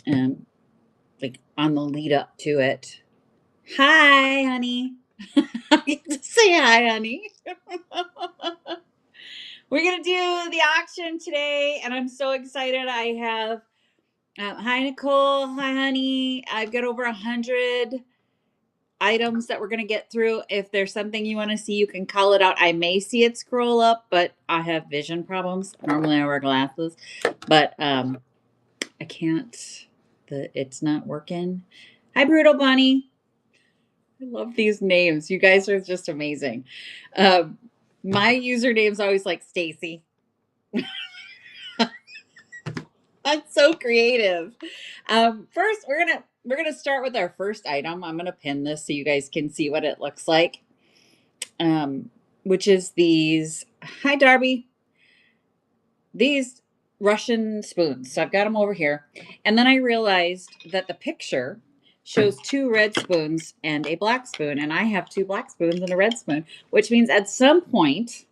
and like on the lead up to it. Hi, honey. I get to say hi, honey. We're gonna do the auction today, and I'm so excited. I have hi Nicole, hi honey. I've got over 100 items that we're gonna get through. If there's something you want to see, you can call it out. I may see it scroll up, but I have vision problems. Normally I wear glasses, but I can't. It's not working. Hi, Brutal Bunny. I love these names. You guys are just amazing. Um, my username's always like Stacy. That's so creative. First, we're gonna start with our first item. I'm gonna pin this so you guys can see what it looks like. Which is these. Hi, Darby. These Russian spoons. So I've got them over here, and then I realized that the picture shows 2 red spoons and a black spoon, and I have 2 black spoons and a red spoon, which means at some point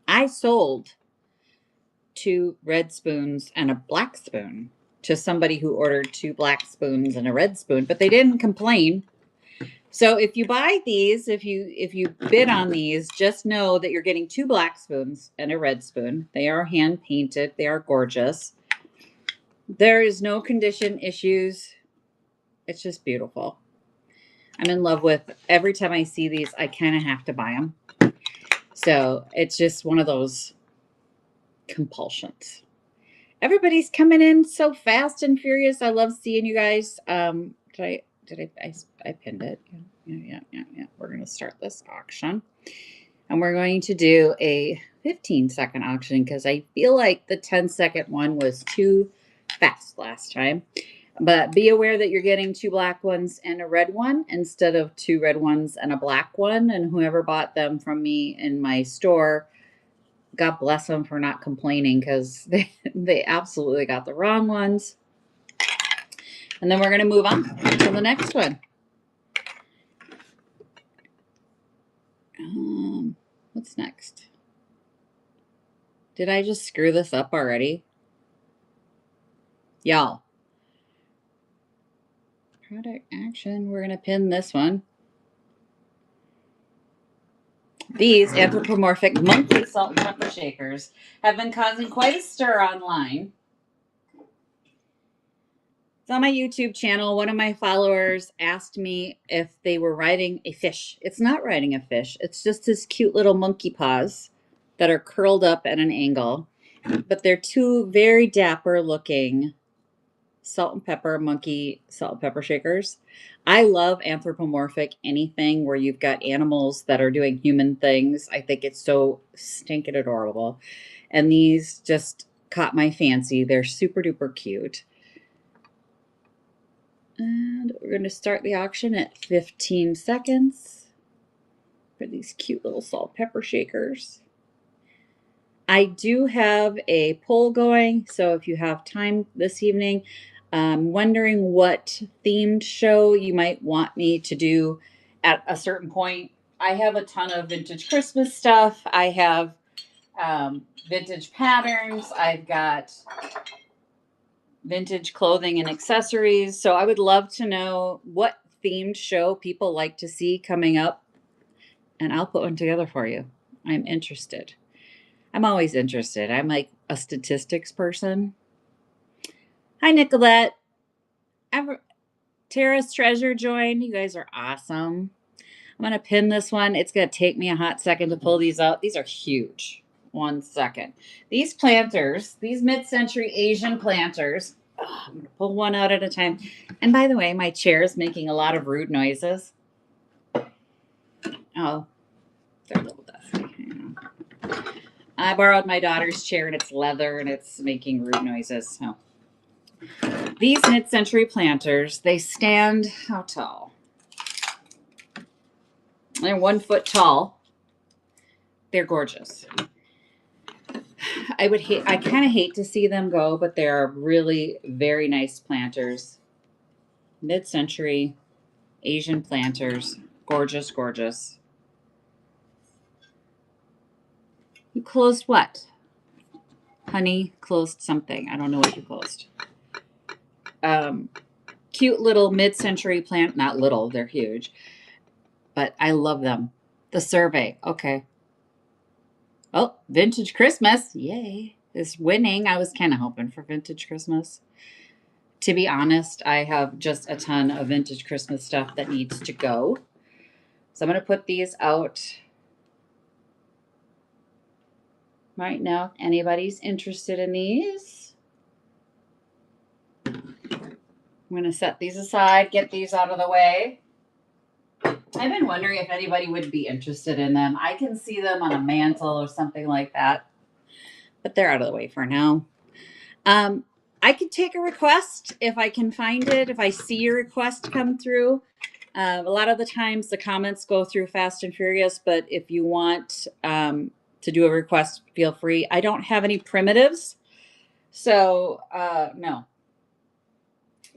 I sold 2 red spoons and a black spoon to somebody who ordered 2 black spoons and a red spoon, but they didn't complain. So if you buy these, if you bid on these, just know that you're getting 2 black spoons and a red spoon. They are hand painted. They are gorgeous. There is no condition issues. It's just beautiful. I'm in love with every time I see these, I kind of have to buy them. So it's just one of those compulsions. Everybody's coming in so fast and furious. I love seeing you guys. I pinned it? Yeah. We're going to start this auction. And we're going to do a 15-second auction because I feel like the 10-second one was too fast last time. But be aware that you're getting 2 black ones and a red one instead of 2 red ones and a black one. And whoever bought them from me in my store, God bless them for not complaining because they absolutely got the wrong ones. And then we're going to move on to the next one. What's next? Did I just screw this up already? Y'all. Product action. We're going to pin this one. These anthropomorphic monkey salt and pepper shakers have been causing quite a stir online. It's on my YouTube channel. One of my followers asked me if they were riding a fish. It's not riding a fish. It's just his cute little monkey paws that are curled up at an angle. But they're 2 very dapper looking salt and pepper monkey salt and pepper shakers. I love anthropomorphic anything where you've got animals that are doing human things. I think it's so stinking adorable. And these just caught my fancy. They're super duper cute. And we're going to start the auction at 15 seconds for these cute little salt pepper shakers. I do have a poll going, so if you have time this evening, wondering what themed show you might want me to do at a certain point. I have a ton of vintage Christmas stuff. I have vintage patterns. I've got vintage clothing and accessories. So I would love to know what themed show people like to see coming up, and I'll put one together for you. I'm interested. I'm always interested. I'm like a statistics person. Hi, Nicolette. Tara's Treasure joined. You guys are awesome. I'm going to pin this one. It's going to take me a hot second to pull these out. These are huge. 1 second. These planters, these mid-century Asian planters, I'm going to pull one out at a time. And by the way, my chair is making a lot of rude noises. Oh, they're a little dusty. I borrowed my daughter's chair and it's leather and it's making rude noises. So these mid-century planters, they stand how tall? They're 1 foot tall. They're gorgeous. I kind of hate to see them go, but they are really very nice planters. Mid-century Asian planters. Gorgeous, gorgeous. You closed what? Honey closed something. I don't know what you closed. Cute little mid-century plant. Not little, they're huge. But I love them. The survey. Okay. Oh, Vintage Christmas. Yay. Is winning. I was kind of hoping for Vintage Christmas. To be honest, I have just a ton of Vintage Christmas stuff that needs to go. So I'm going to put these out right now if anybody's interested in these. I'm going to set these aside, get these out of the way. I've been wondering if anybody would be interested in them. I can see them on a mantle or something like that, but they're out of the way for now. I could take a request if I can find it, if I see your request come through. A lot of the times the comments go through fast and furious, but if you want to do a request, feel free. I don't have any primitives, so no.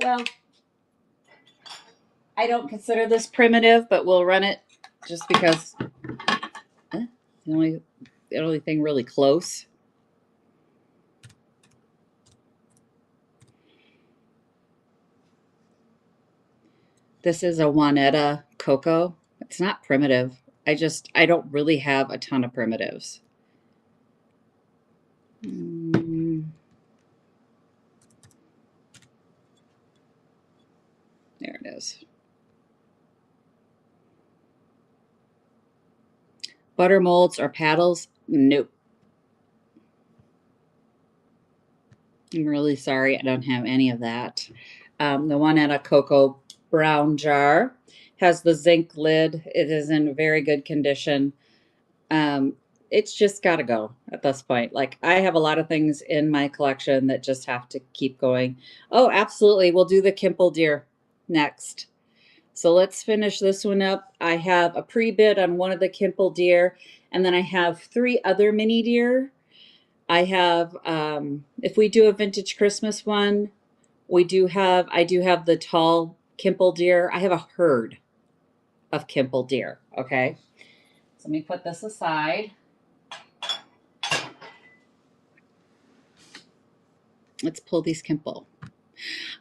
Well, I don't consider this primitive, but we'll run it just because the only thing really close. This is a Juanetta Cocoa. It's not primitive. I don't really have a ton of primitives. There it is. Butter molds or paddles? Nope. I'm really sorry I don't have any of that. The Juanetta Cocoa brown jar has the zinc lid. It is in very good condition. It's just got to go at this point. Like, I have a lot of things in my collection that just have to keep going. Oh, absolutely. We'll do the Kimple deer next. So let's finish this one up. I have a pre-bid on one of the Kimple deer, and then I have 3 other mini deer. I have, if we do a vintage Christmas one, I do have the tall Kimple deer. I have a herd of Kimple deer, okay? So let me put this aside. Let's pull these Kimple.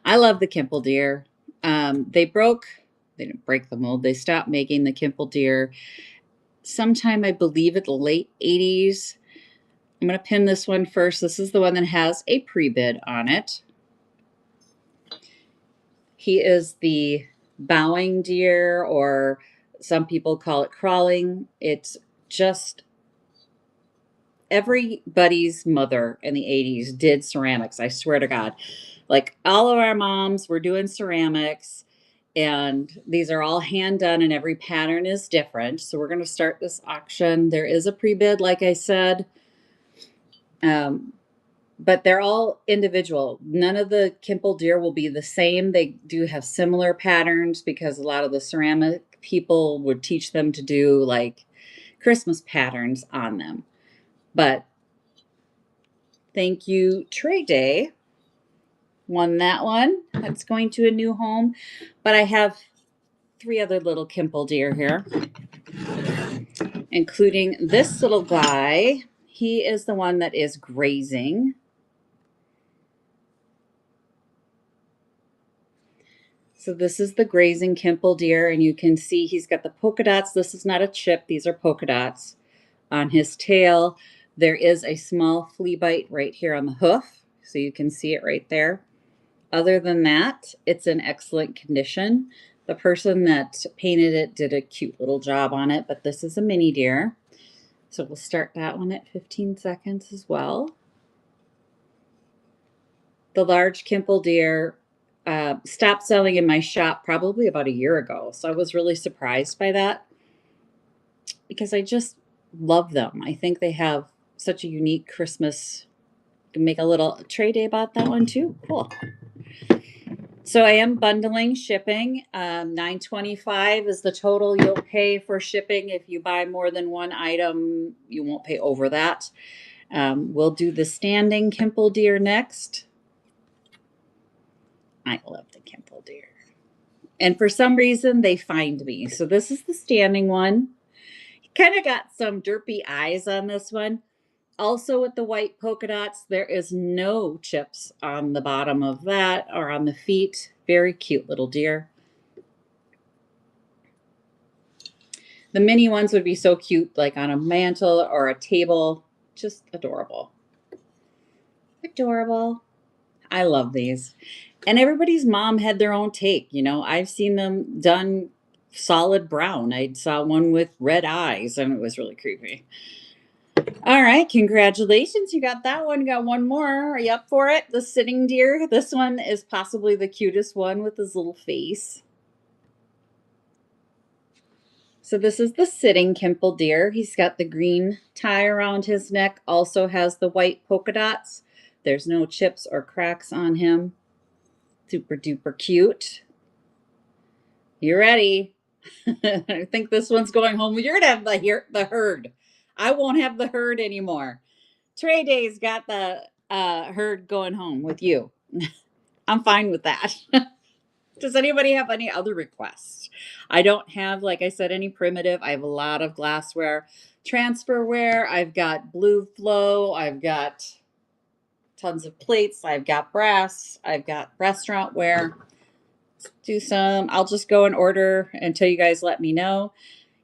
I love the Kimple deer. They didn't break the mold. They stopped making the Kimple deer sometime, I believe, at the late 80s. I'm going to pin this one first. This is the one that has a pre-bid on it. He is the bowing deer, or some people call it crawling. It's just everybody's mother in the 80s did ceramics. I swear to God. Like, all of our moms were doing ceramics, and these are all hand done, and every pattern is different. So we're going to start this auction. There is a pre-bid, like I said. But they're all individual. None of the Kimple deer will be the same. They do have similar patterns because a lot of the ceramic people would teach them to do like Christmas patterns on them. But thank you, Trey Day. Won that one. That's going to a new home. But I have 3 other little Kimple deer here, including this little guy. He is the one that is grazing. So this is the grazing Kimple deer, and you can see he's got the polka dots. This is not a chip. These are polka dots on his tail. There is a small flea bite right here on the hoof, so you can see it right there. Other than that, it's in excellent condition. The person that painted it did a cute little job on it, but this is a mini deer. So we'll start that one at 15 seconds as well. The large Kimple deer stopped selling in my shop probably about a year ago. So I was really surprised by that because I just love them. I think they have such a unique Christmas. You can make a little Trey Day about that one too. Cool. So I am bundling shipping. $9.25 is the total you'll pay for shipping. If you buy more than one item, you won't pay over that. We'll do the standing Kimple deer next. I love the Kimple deer. And for some reason, they find me. So this is the standing one. Kind of got some derpy eyes on this one. Also with the white polka dots, there is no chips on the bottom of that or on the feet. Very cute little deer. The mini ones would be so cute, like on a mantle or a table. Just adorable. Adorable. I love these. And everybody's mom had their own take. You know, I've seen them done solid brown. I saw one with red eyes and it was really creepy. All right, congratulations. You got that one. You got one more. Are you up for it? The sitting deer. This one is possibly the cutest one with his little face. So this is the sitting Kimple deer. He's got the green tie around his neck, also has the white polka dots. There's no chips or cracks on him. Super duper cute. You ready? I think this one's going home. You're gonna have the herd. I won't have the herd anymore. Trey Day's got the herd going home with you. I'm fine with that. Does anybody have any other requests? I don't have, like I said, any primitive. I have a lot of glassware, transferware. I've got blue flow. I've got tons of plates. I've got brass. I've got restaurant ware. Do some. I'll just go in order until you guys let me know.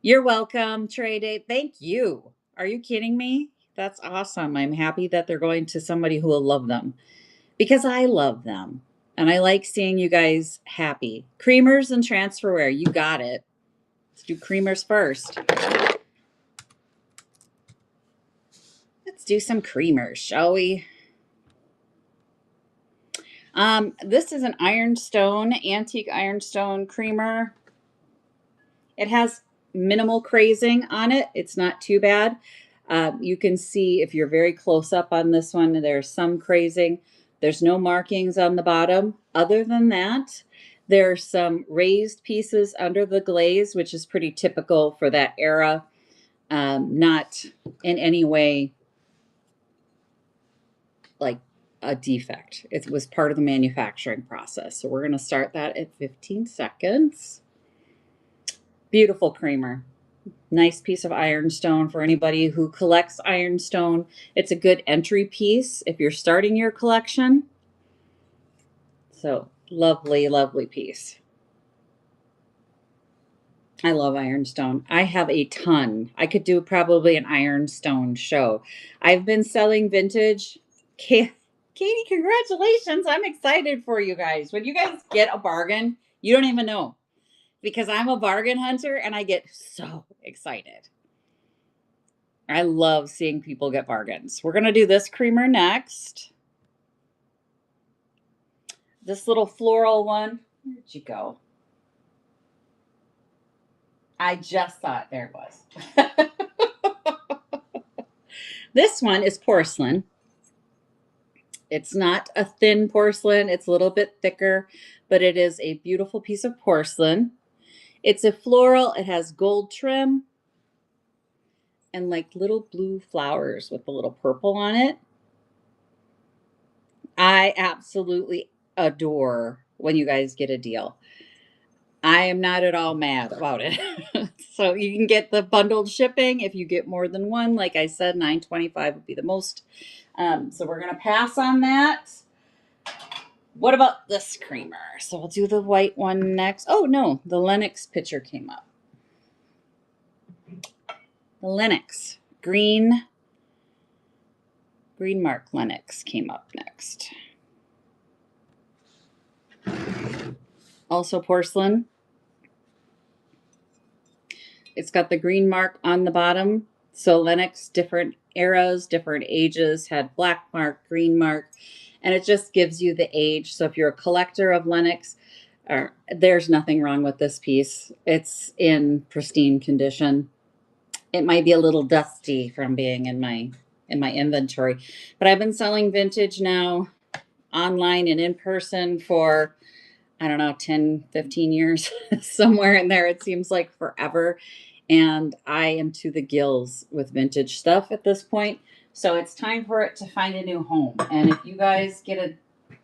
You're welcome, Trey Day. Thank you. Are you kidding me? That's awesome. I'm happy that they're going to somebody who will love them because I love them. And I like seeing you guys happy. Creamers and transferware. You got it. Let's do creamers first. Let's do some creamers, shall we? This is an ironstone, antique ironstone creamer. It has minimal crazing on it. It's not too bad. You can see if you're very close up on this one, there's some crazing. There's no markings on the bottom. Other than that, there's some raised pieces under the glaze, which is pretty typical for that era. Not in any way like a defect. It was part of the manufacturing process. So we're going to start that at 15 seconds. Beautiful creamer. Nice piece of ironstone for anybody who collects ironstone. It's a good entry piece if you're starting your collection. So lovely, lovely piece. I love ironstone. I have a ton. I could do probably an ironstone show. I've been selling vintage. Katie, congratulations. I'm excited for you guys. When you guys get a bargain, you don't even know because I'm a bargain hunter and I get so excited. I love seeing people get bargains. We're going to do this creamer next. This little floral one. Where'd you go? I just thought there it was. This one is porcelain. It's not a thin porcelain. It's a little bit thicker, but it is a beautiful piece of porcelain. It's a floral. It has gold trim and like little blue flowers with a little purple on it. I absolutely adore when you guys get a deal. I am not at all mad about it. So you can get the bundled shipping if you get more than one. Like I said, $9.25 would be the most. So we're going to pass on that. What about this creamer? So we'll do the white one next. Oh, no, the Lenox picture came up. The Lenox green mark Lenox came up next. Also porcelain. It's got the green mark on the bottom. So Lenox, different eras, different ages, had black mark, green mark, and it just gives you the age. So if you're a collector of Lenox, there's nothing wrong with this piece. It's in pristine condition. It might be a little dusty from being in my inventory, but I've been selling vintage now online and in person for, I don't know, 10, 15 years, somewhere in there. It seems like forever. And I am to the gills with vintage stuff at this point. So it's time for it to find a new home. And if you guys get a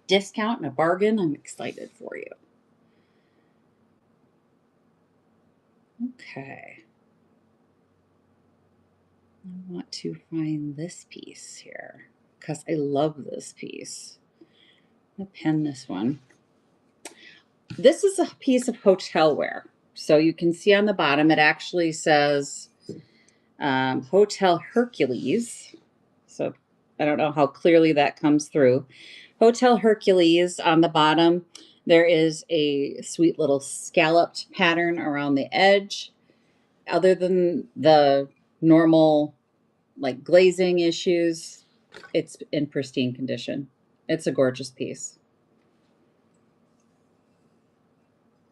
discount and a bargain, I'm excited for you. Okay. I want to find this piece here because I love this piece. I'm going to pen this one. This is a piece of hotel wear. So you can see on the bottom, it actually says Hotel Hercules. So I don't know how clearly that comes through. Hotel Hercules on the bottom. There is a sweet little scalloped pattern around the edge. Other than the normal like glazing issues, it's in pristine condition. It's a gorgeous piece.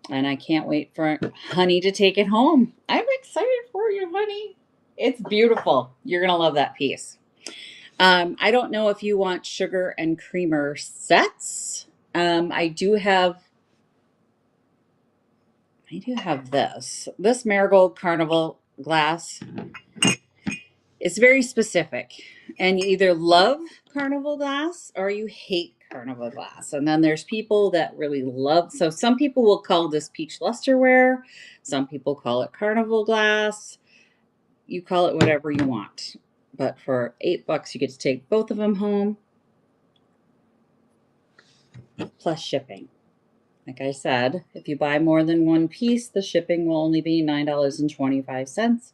And I can't wait for Honey to take it home. I'm excited for you, Honey. It's beautiful. You're going to love that piece. I don't know if you want sugar and creamer sets. I do have this. This Marigold Carnival glass is very specific. And you either love Carnival glass or you hate Carnival glass. And then there's people that really love, so some people will call this peach lusterware. Some people call it Carnival glass. You call it whatever you want. But for $8, you get to take both of them home. Plus shipping. Like I said, if you buy more than one piece, the shipping will only be $9.25,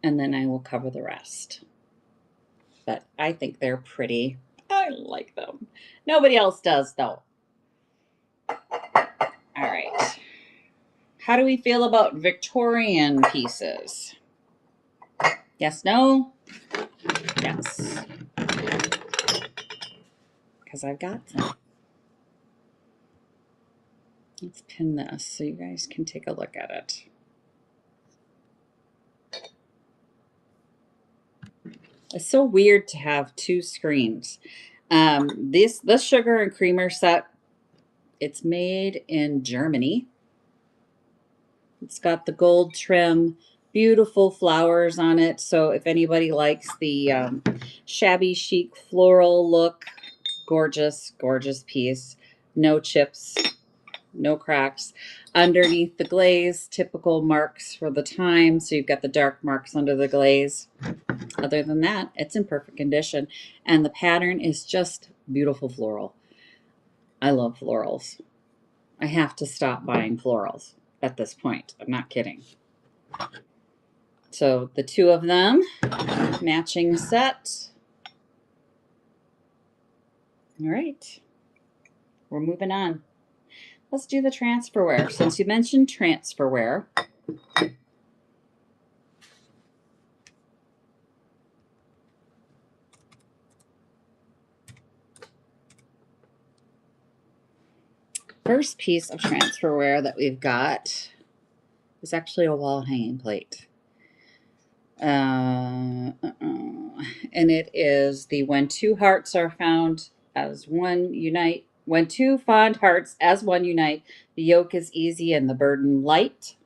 and then I will cover the rest. But I think they're pretty. I like them. Nobody else does, though. All right. How do we feel about Victorian pieces? Yes, no? Yes. Because I've got some. Let's pin this so you guys can take a look at it. It's so weird to have two screens. This sugar and creamer set, it's made in Germany. It's got the gold trim, beautiful flowers on it. So if anybody likes the shabby chic floral look, gorgeous, gorgeous piece. No chips, no cracks. Underneath the glaze, typical marks for the time. So you've got the dark marks under the glaze. Other than that, it's in perfect condition. And the pattern is just beautiful floral. I love florals. I have to stop buying florals at this point. I'm not kidding. So the two of them, matching set. All right. We're moving on. Let's do the transferware. Since you mentioned transferware, first piece of transferware that we've got is actually a wall hanging plate. And it is the when two hearts are found as one unite. When two fond hearts as one unite, the yoke is easy and the burden light.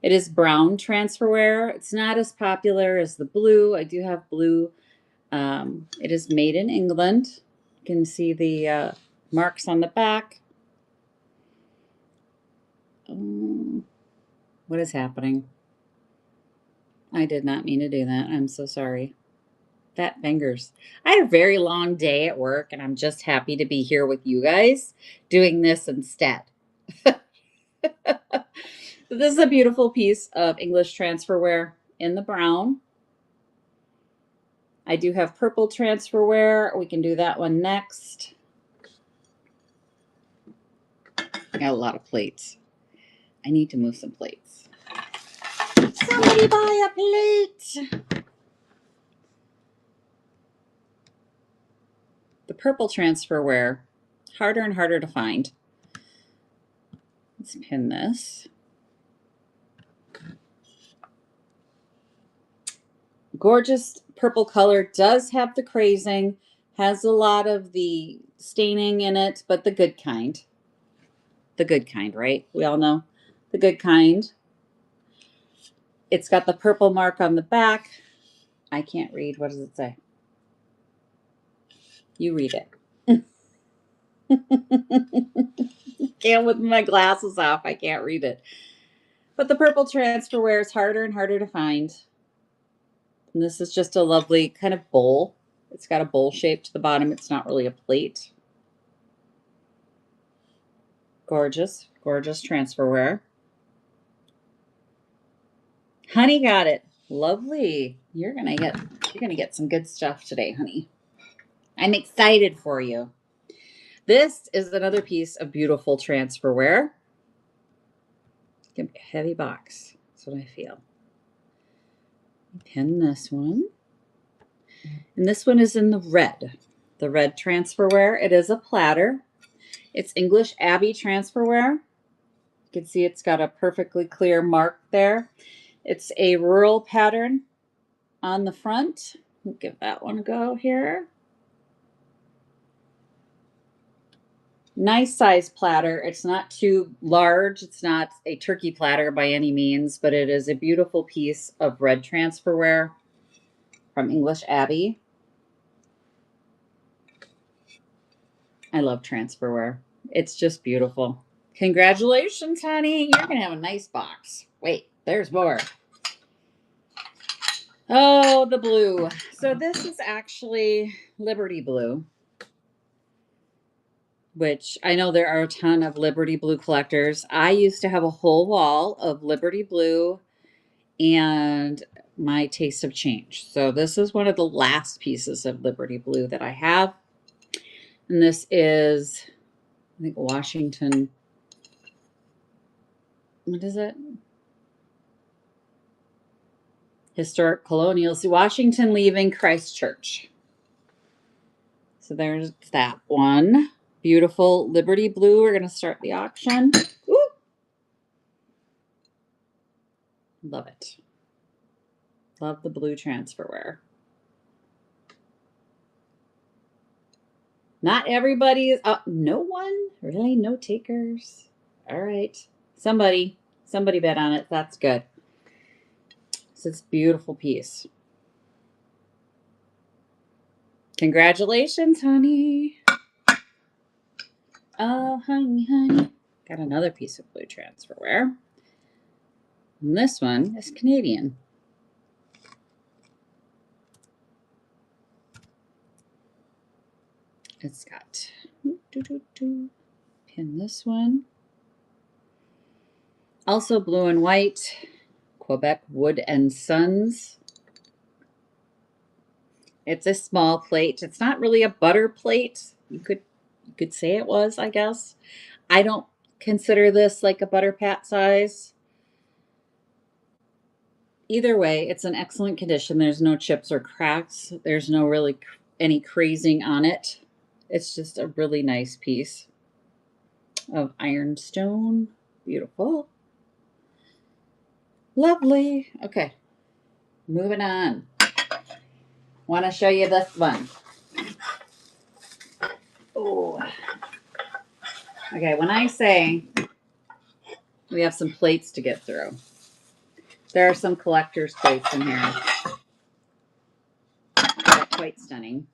It is brown transferware. It's not as popular as the blue. I do have blue. It is made in England. You can see the marks on the back. What is happening? I did not mean to do that. I'm so sorry. Fat fingers. I had a very long day at work, and I'm just happy to be here with you guys doing this instead. This is a beautiful piece of English transferware in the brown. I do have purple transferware. We can do that one next. I got a lot of plates. I need to move some plates. Somebody buy a plate. The purple transferware, harder and harder to find. Let's pin this. Gorgeous purple color, does have the crazing, has a lot of the staining in it, but the good kind. The good kind, right? We all know the good kind. It's got the purple mark on the back. I can't read. What does it say? You read it. Can't with my glasses off. I can't read it. But the purple transferware is harder and harder to find. And this is just a lovely kind of bowl. It's got a bowl shape to the bottom. It's not really a plate. Gorgeous, gorgeous transferware. Honey got it. Lovely. You're gonna get some good stuff today, honey. I'm excited for you. This is another piece of beautiful transferware. Give me a heavy box. That's what I feel. Pin this one. And this one is in the red transferware. It is a platter. It's English Abbey transferware. You can see it's got a perfectly clear mark there. It's a rural pattern on the front. We'll give that one a go here. Nice size platter. It's not too large. It's not a turkey platter by any means, but it is a beautiful piece of red transferware from English Abbey. I love transferware. It's just beautiful. Congratulations, honey. You're going to have a nice box. Wait, there's more. Oh, the blue. So this is actually Liberty Blue, which I know there are a ton of Liberty Blue collectors. I used to have a whole wall of Liberty Blue, and my tastes have changed. So this is one of the last pieces of Liberty Blue that I have. And this is, I think, Washington. What is it? Historic Colonials. Washington leaving Christchurch. So there's that one. Beautiful Liberty Blue. We're going to start the auction. Ooh. Love it. Love the blue transferware. Not everybody is up. No one? Really? No takers? All right. Somebody bet on it. That's good. So it's a beautiful piece. Congratulations, honey. Oh, honey, honey. Got another piece of blue transferware. And this one is Canadian. It's got, pin this one. Also blue and white, Quebec Wood and Sons. It's a small plate. It's not really a butter plate. You could say it was, I guess. I don't consider this like a butter pat size. Either way, it's in excellent condition. There's no chips or cracks. There's no really any crazing on it. It's just a really nice piece of ironstone. Beautiful. Lovely. Okay, moving on. Want to show you this one. Oh. Okay, when I say we have some plates to get through, there are some collector's plates in here. They're quite stunning.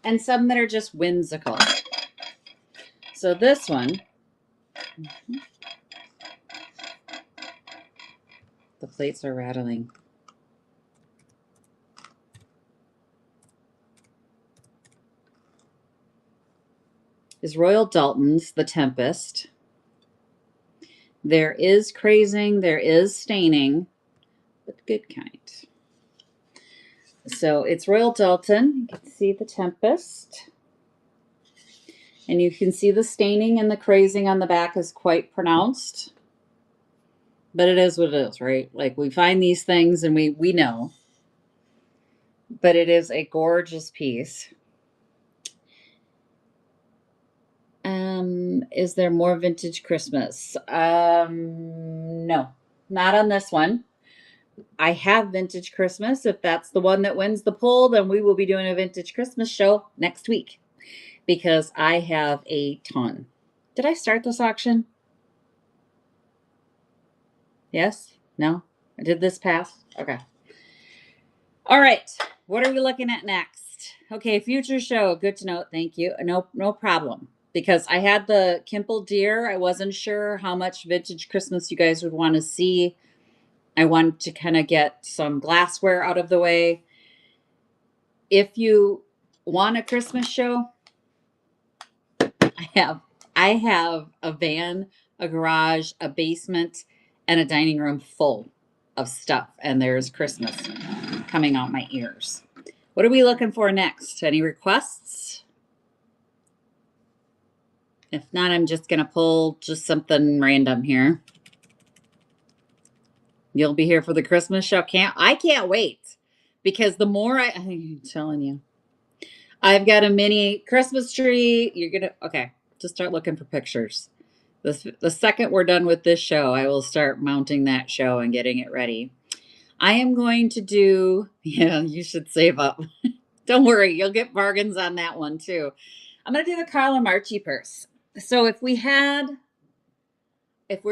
And some that are just whimsical. So this one, the plates are rattling. Is Royal Dalton's The Tempest. There is crazing, there is staining, but the good kind. So it's Royal Dalton. You can see The Tempest. And you can see the staining and the crazing on the back is quite pronounced. But it is what it is, right? Like, we find these things and we know. But it is a gorgeous piece. Is there more Vintage Christmas? No, not on this one. I have Vintage Christmas. If that's the one that wins the poll, then we will be doing a Vintage Christmas show next week because I have a ton. Did I start this auction? Yes? No? Did this pass? Okay. All right. What are we looking at next? Okay, future show. Good to know. Thank you. No problem. Because I had the Kimple deer. I wasn't sure how much Vintage Christmas you guys would want to see. I wanted to kind of get some glassware out of the way. If you want a Christmas show, I have I have a van, a garage, a basement, and a dining room full of stuff. And there's Christmas coming out my ears. What are we looking for next? Any requests? If not, I'm just going to pull just something random here. You'll be here for the Christmas show. I can't wait, because the more I'm telling you, I've got a mini Christmas tree. Okay, just start looking for pictures. The second we're done with this show, I will start mounting that show and getting it ready. I am going to do, yeah, you should save up. Don't worry, you'll get bargains on that one too. I'm going to do the Carla Marchi purse. So if we're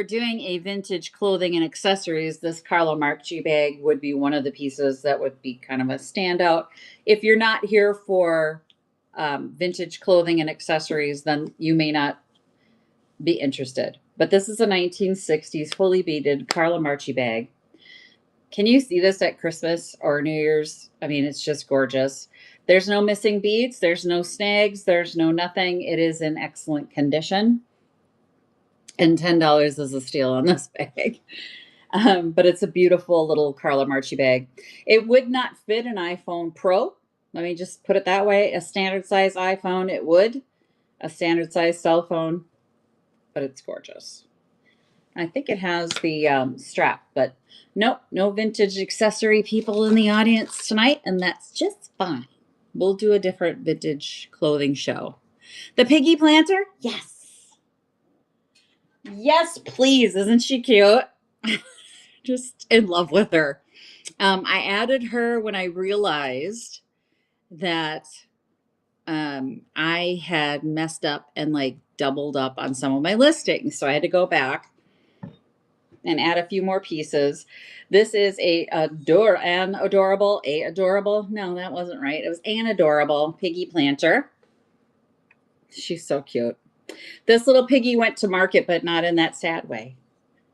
doing a vintage clothing and accessories, this Carlo Marchi bag would be one of the pieces that would be kind of a standout. If you're not here for vintage clothing and accessories, then you may not be interested. But this is a 1960s fully beaded Carlo Marchi bag. Can you see this at Christmas or New Year's? I mean, it's just gorgeous. There's no missing beads. There's no snags. There's no nothing. It is in excellent condition. And $10 is a steal on this bag. But it's a beautiful little Carla Marchi bag. It would not fit an iPhone Pro. Let me just put it that way. A standard size iPhone, it would. A standard size cell phone, but it's gorgeous. I think it has the strap, but nope, no vintage accessory people in the audience tonight, and that's just fine. We'll do a different vintage clothing show. The piggy planter? Yes. Yes, please. Isn't she cute? Just in love with her. I added her when I realized that I had messed up and like doubled up on some of my listings. So I had to go back and add a few more pieces. This is an adorable. No, that wasn't right. It was an adorable piggy planter. She's so cute. This little piggy went to market, but not in that sad way.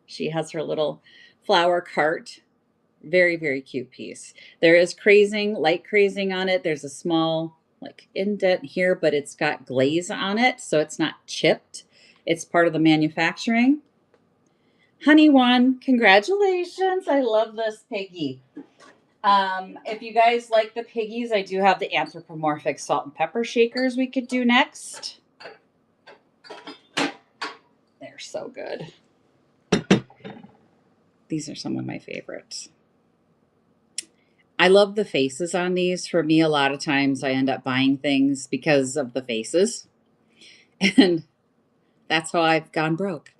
She has her little flower cart. Very, very cute piece. There is light crazing on it. There's a small like indent here, but it's got glaze on it, so it's not chipped. It's part of the manufacturing. Honey one, congratulations. I love this piggy. If you guys like the piggies, I do have the anthropomorphic salt and pepper shakers we could do next. They're so good. These are some of my favorites. I love the faces on these. For me, a lot of times I end up buying things because of the faces. And that's how I've gone broke.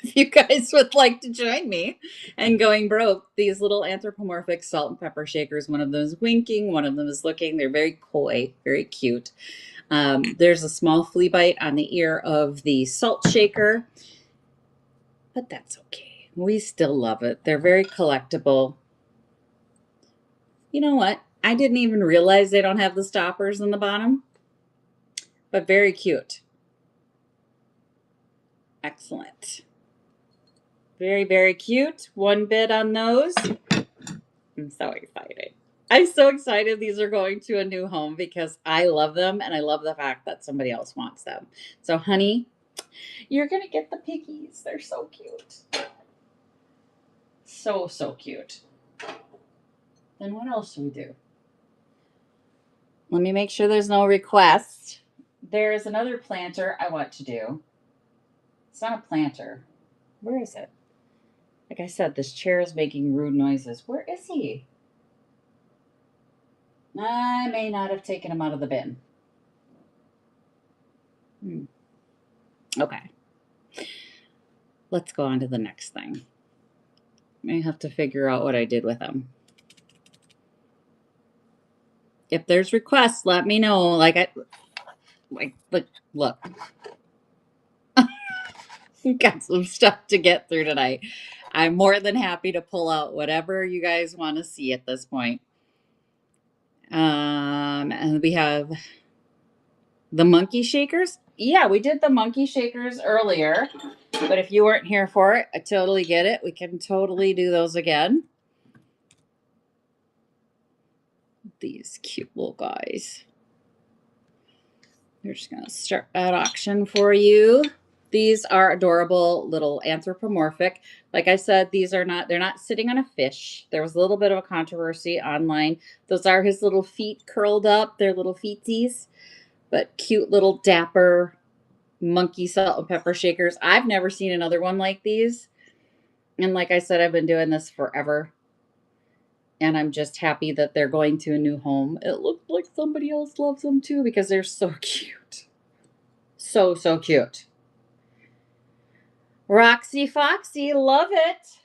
If you guys would like to join me in going broke, these little anthropomorphic salt and pepper shakers, one of them is winking, one of them is looking. They're very coy, very cute. There's a small flea bite on the ear of the salt shaker, but that's okay. We still love it. They're very collectible. You know what? I didn't even realize they don't have the stoppers in the bottom, but very cute. Excellent. Very, very cute. One bid on those. I'm so excited. I'm so excited these are going to a new home because I love them and I love the fact that somebody else wants them. So, honey, you're going to get the piggies. They're so cute. So, so cute. Then what else do we do? Let me make sure there's no requests. There is another planter I want to do. It's not a planter. Where is it? Like I said, this chair is making rude noises. Where is he? I may not have taken him out of the bin. Okay. Let's go on to the next thing. I have to figure out what I did with him. If there's requests, let me know. Look. Got some stuff to get through tonight. I'm more than happy to pull out whatever you guys want to see at this point. And we have the monkey shakers. Yeah, we did the monkey shakers earlier, but if you weren't here for it, I totally get it. We can totally do those again. These cute little guys. We're just going to start that auction for you. These are adorable little anthropomorphic. Like I said, these are not, they're not sitting on a fish. There was a little bit of a controversy online. Those are his little feet curled up. They're little feetsies, but cute little dapper monkey salt and pepper shakers. I've never seen another one like these. And like I said, I've been doing this forever. And I'm just happy that they're going to a new home. It looked like somebody else loves them too because they're so cute. So, so cute. Roxy Foxy, love it.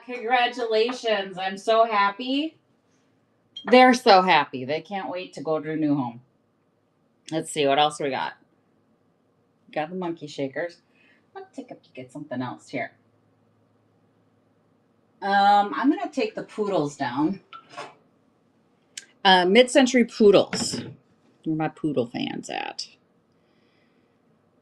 Congratulations. I'm so happy. They're so happy. They can't wait to go to a new home. Let's see, what else we got? Got the monkey shakers. Let's take up to get something else here. I'm going to take the poodles down. Mid-century poodles. Where are my poodle fans at?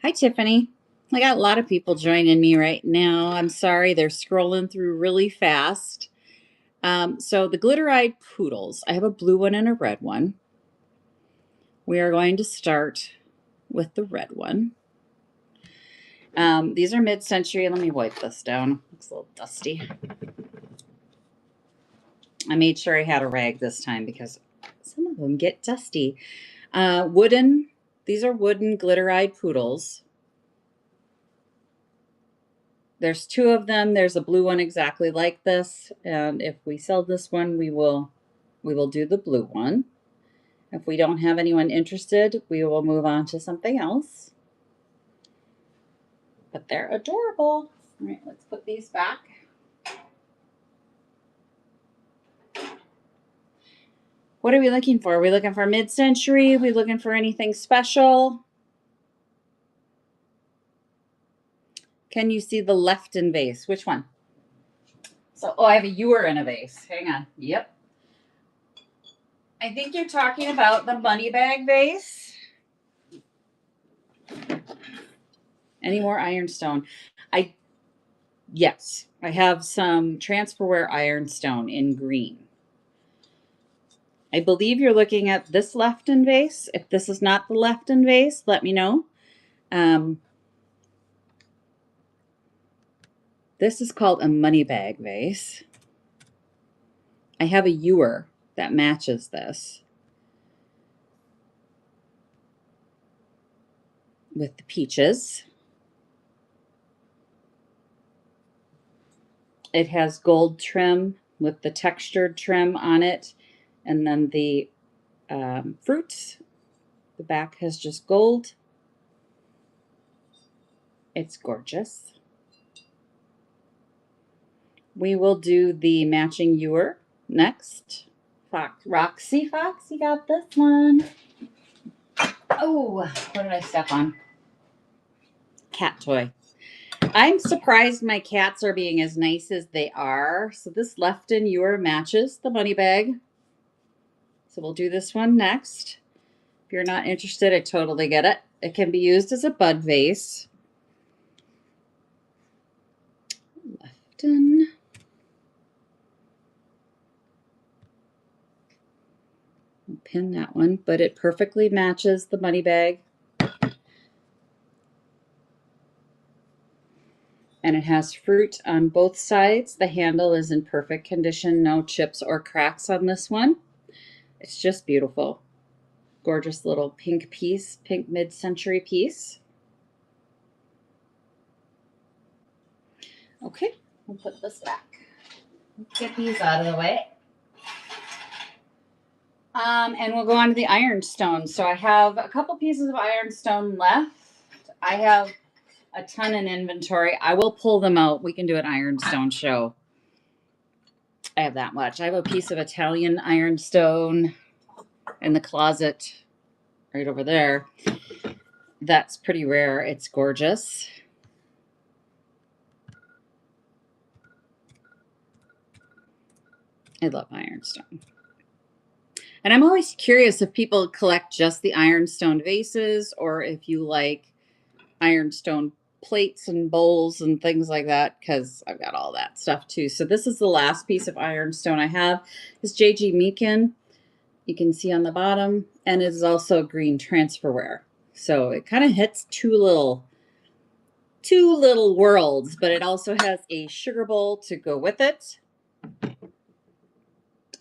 Hi, Tiffany. I got a lot of people joining me right now. I'm sorry, they're scrolling through really fast. So the glitter-eyed poodles. I have a blue one and a red one. We are going to start with the red one. These are mid-century. Let me wipe this down. Looks a little dusty. I made sure I had a rag this time because some of them get dusty. Wooden. These are wooden glitter-eyed poodles. There's two of them. There's a blue one exactly like this. And if we sell this one, we will do the blue one. If we don't have anyone interested, we will move on to something else. But they're adorable. All right, let's put these back. What are we looking for? Are we looking for mid-century? Are we looking for anything special? Can you see the Lefton vase? Which one? So, oh, I have a ewer in a vase. Hang on. Yep. I think you're talking about the money bag vase. Any more ironstone? Yes, I have some transferware ironstone in green. I believe you're looking at this Lefton vase. If this is not the Lefton vase, let me know. This is called a money bag vase. I have a ewer that matches this with the peaches. It has gold trim with the textured trim on it, and then the fruits. The back has just gold. It's gorgeous. We will do the matching ewer next. Roxy Fox, you got this one. Oh, what did I step on? Cat toy. I'm surprised my cats are being as nice as they are. So this Lefton ewer matches the money bag. So we'll do this one next. If you're not interested, I totally get it. It can be used as a bud vase. Lefton. I'll pin that one, but it perfectly matches the money bag. And it has fruit on both sides. The handle is in perfect condition, no chips or cracks on this one. It's just beautiful. Gorgeous little pink piece, pink mid-century piece. Okay, we'll put this back. Let's get these out of the way. And we'll go on to the ironstone. So I have a couple pieces of ironstone left. I have a ton in inventory. I will pull them out. We can do an ironstone show. I have that much. I have a piece of Italian ironstone in the closet right over there. That's pretty rare. It's gorgeous. I love ironstone. And I'm always curious if people collect just the ironstone vases or if you like ironstone plates and bowls and things like that, because I've got all that stuff too. So this is the last piece of ironstone I have. Is J.G. Meakin. You can see on the bottom, and it is also green transferware. So it kind of hits two little worlds, but it also has a sugar bowl to go with it.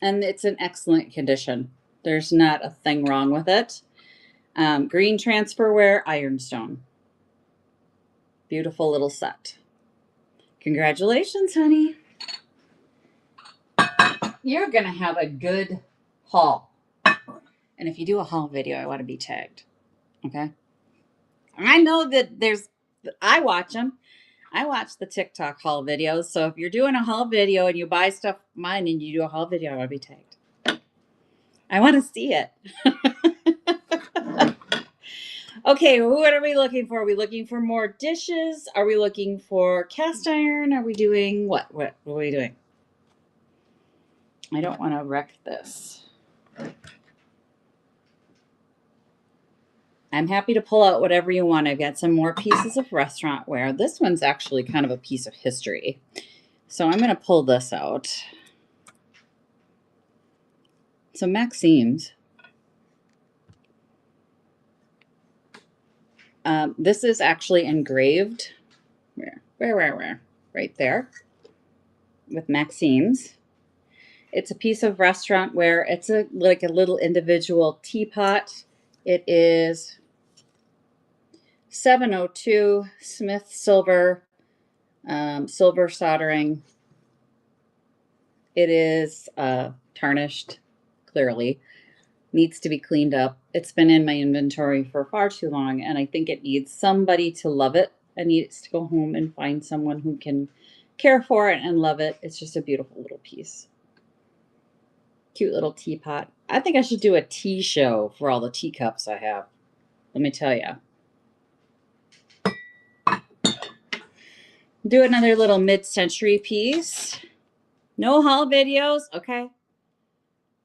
And it's in excellent condition. There's not a thing wrong with it. Green transferware, ironstone. Beautiful little set. Congratulations, honey. You're going to have a good haul. And if you do a haul video, I want to be tagged. Okay? I know that I watch them. I watch the TikTok haul videos. So if you're doing a haul video and you buy stuff mine and you do a haul video, I want to be tagged. I want to see it. Okay, what are we looking for? Are we looking for more dishes? Are we looking for cast iron? Are we doing what? What are we doing? I don't want to wreck this. I'm happy to pull out whatever you want. I've got some more pieces of restaurant ware. This one's actually kind of a piece of history. So I'm going to pull this out. So Maxime's. This is actually engraved. Where? Right there. With Maxime's. It's a piece of restaurant ware. It's like a little individual teapot. It is 702 Smith silver, silver soldering. It is tarnished, clearly. Needs to be cleaned up. It's been in my inventory for far too long, and I think it needs somebody to love it. I need it to go home and find someone who can care for it and love it. It's just a beautiful little piece. Cute little teapot. I think I should do a tea show for all the teacups I have. Let me tell you. Do another little mid-century piece. No haul videos? Okay.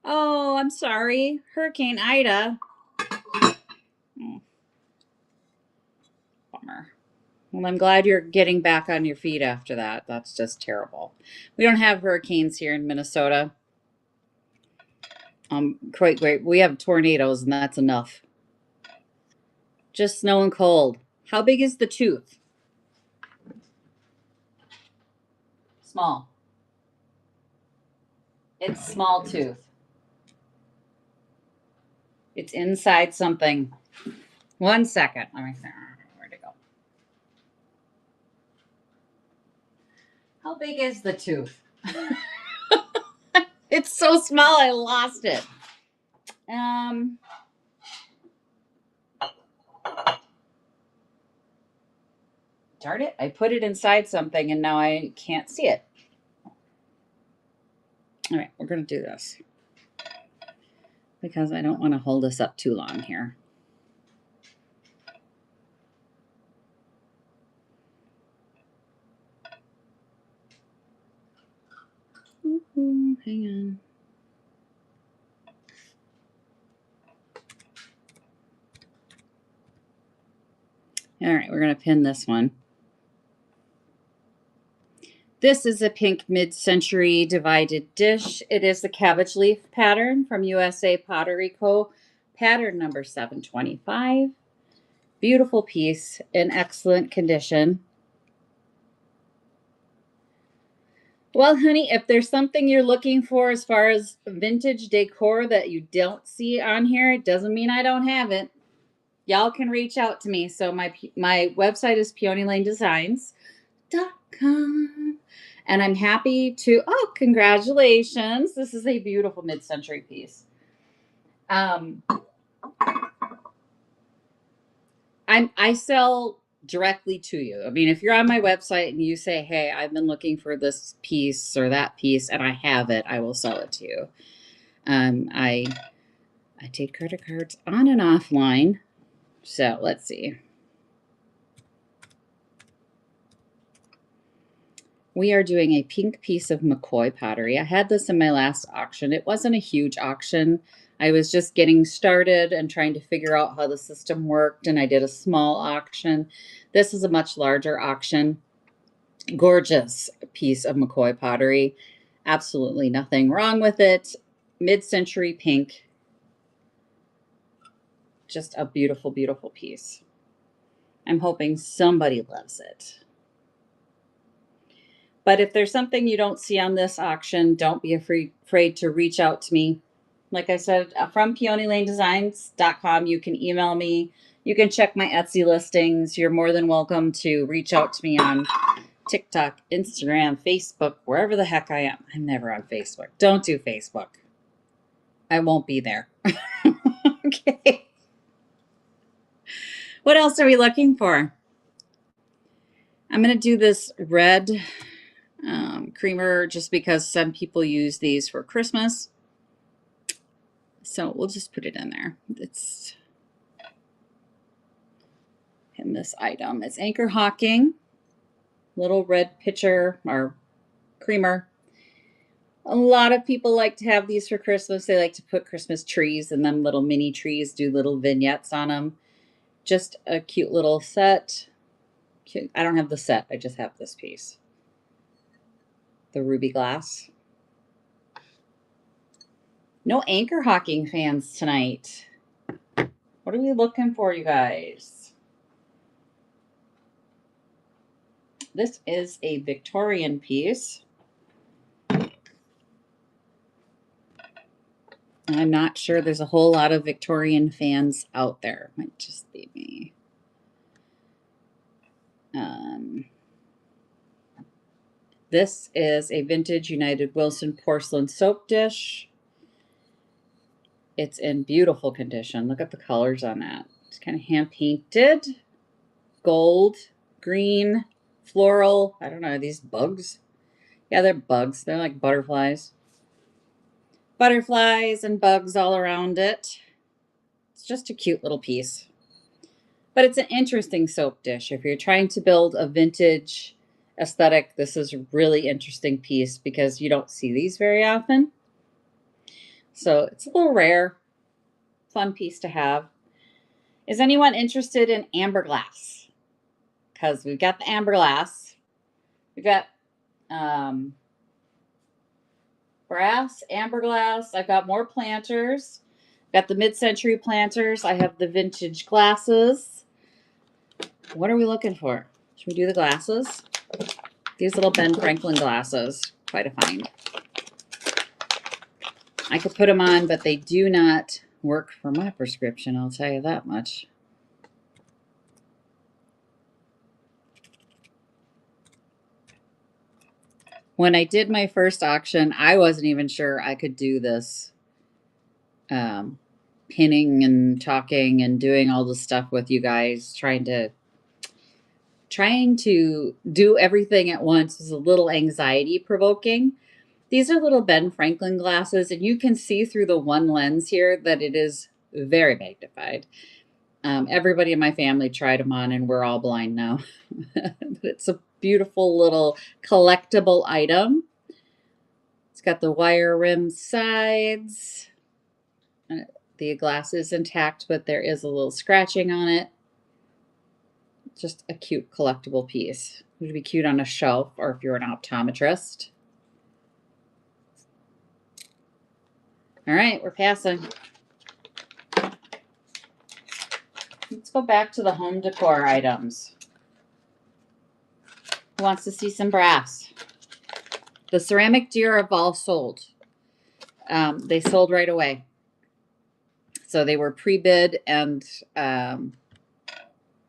Oh, I'm sorry. Hurricane Ida. Oh. Bummer. Well, I'm glad you're getting back on your feet after that. That's just terrible. We don't have hurricanes here in Minnesota. Quite great. We have tornadoes, and that's enough. Just snow and cold. How big is the tooth? Small. It's small tooth. It's inside something. 1 second. Let me see. Where'd it go? How big is the tooth? It's so small, I lost it. Darn it. I put it inside something and now I can't see it. All right, we're going to do this because I don't want to hold this up too long here. Hang on. All right, we're going to pin this one. This is a pink mid-century divided dish. It is the cabbage leaf pattern from USA Pottery Co. Pattern number 725. Beautiful piece in excellent condition. Well, honey, if there's something you're looking for as far as vintage decor that you don't see on here, it doesn't mean I don't have it. Y'all can reach out to me. So my website is peonylanedesigns.com. And I'm happy to, oh, congratulations. This is a beautiful mid-century piece. I sell directly to you. I mean, if you're on my website and you say, hey, I've been looking for this piece or that piece and I have it, I will sell it to you. I take credit cards on and offline. So let's see. We are doing a pink piece of McCoy pottery. I had this in my last auction. It wasn't a huge auction. I was just getting started and trying to figure out how the system worked, and I did a small auction. This is a much larger auction. Gorgeous piece of McCoy pottery. Absolutely nothing wrong with it. Mid-century pink. Just a beautiful, beautiful piece. I'm hoping somebody loves it. But if there's something you don't see on this auction, don't be afraid to reach out to me. Like I said, from peonylanedesigns.com, you can email me. You can check my Etsy listings. You're more than welcome to reach out to me on TikTok, Instagram, Facebook, wherever the heck I am. I'm never on Facebook. Don't do Facebook. I won't be there. Okay. What else are we looking for? I'm going to do this red creamer just because some people use these for Christmas. So we'll just put it in there. It's in this item. It's Anchor Hawking, little red pitcher or creamer. A lot of people like to have these for Christmas. They like to put Christmas trees in them, little mini trees, do little vignettes on them. Just a cute little set. Cute. I don't have the set. I just have this piece. The ruby glass. No Anchor Hawking fans tonight. What are we looking for, you guys? This is a Victorian piece. I'm not sure there's a whole lot of Victorian fans out there. Might just be me. This is a vintage United Wilson porcelain soap dish. It's in beautiful condition. Look at the colors on that. It's kind of hand painted. Gold, green, floral. I don't know, are these bugs? Yeah, they're bugs. They're like butterflies. Butterflies and bugs all around it. It's just a cute little piece. But it's an interesting soap dish. If you're trying to build a vintage aesthetic, this is a really interesting piece because you don't see these very often. So it's a little rare, fun piece to have. Is anyone interested in amber glass? Because we've got the amber glass. We've got brass, amber glass. I've got more planters. I've got the mid-century planters. I have the vintage glasses. What are we looking for? Should we do the glasses? These little Ben Franklin glasses. Quite a find. I could put them on, but they do not work for my prescription, I'll tell you that much. When I did my first auction, I wasn't even sure I could do this pinning and talking and doing all the stuff with you guys. Trying to do everything at once was a little anxiety provoking. These are little Ben Franklin glasses, and you can see through the one lens here that it is very magnified. Everybody in my family tried them on, and we're all blind now. But it's a beautiful little collectible item. It's got the wire rim sides. The glass is intact, but there is a little scratching on it. Just a cute collectible piece. It would be cute on a shelf or if you're an optometrist. All right, we're passing. Let's go back to the home decor items. Who wants to see some brass? The ceramic deer have all sold. They sold right away. So they were pre-bid and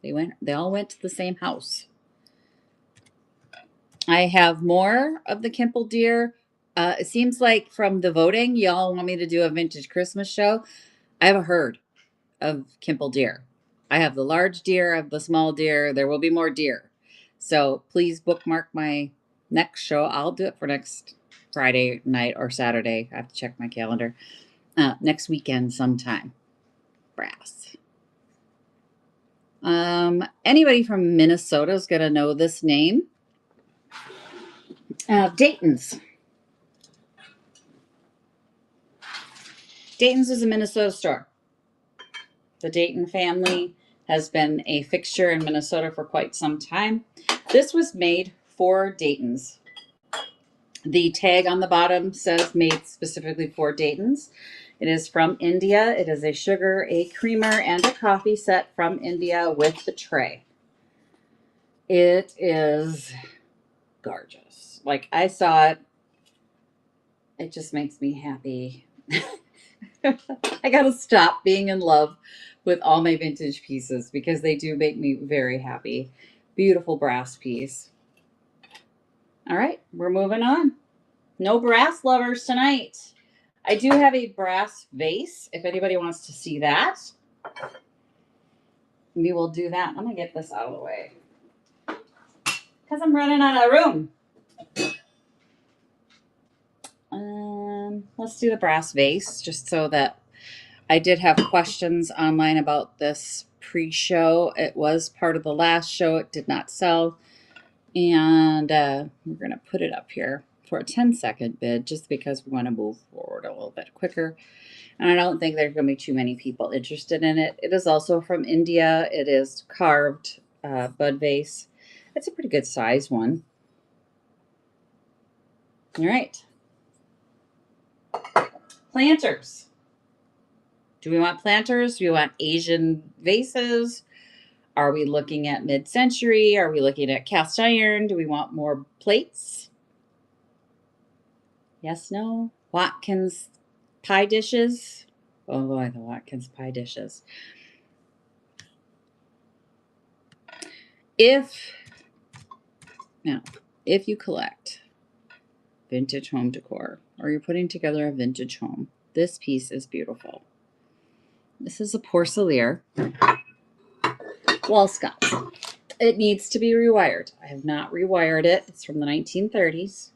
they all went to the same house. I have more of the Kimple deer. It seems like from the voting, y'all want me to do a vintage Christmas show. I have a herd of Kimple deer. I have the large deer, I have the small deer. There will be more deer. So please bookmark my next show. I'll do it for next Friday night or Saturday. I have to check my calendar. Next weekend sometime. Brass. Anybody from Minnesota is going to know this name. Dayton's. Dayton's is a Minnesota store. The Dayton family has been a fixture in Minnesota for quite some time. This was made for Dayton's. The tag on the bottom says made specifically for Dayton's. It is from India. It is a sugar, a creamer, and a coffee set from India with the tray. It is gorgeous. Like, I saw it. It just makes me happy. I gotta stop being in love with all my vintage pieces because they do make me very happy. Beautiful brass piece. All right, we're moving on. No brass lovers tonight. I do have a brass vase if anybody wants to see that. We will do that. I'm gonna get this out of the way because I'm running out of room. Let's do the brass vase just so that I did have questions online about this pre-show. It was part of the last show. It did not sell. And we're going to put it up here for a 10-second bid just because we want to move forward a little bit quicker. And I don't think there's going to be too many people interested in it. It is also from India. It is carved bud vase. It's a pretty good size one. All right. Planters. Do we want planters? Do we want Asian vases? Are we looking at mid-century? Are we looking at cast iron? Do we want more plates? Yes, no? Watkins pie dishes? Oh boy, the Watkins pie dishes. If you collect vintage home decor or you're putting together a vintage home, this piece is beautiful. This is a porcelain wall sconce. It needs to be rewired. I have not rewired it. It's from the 1930s.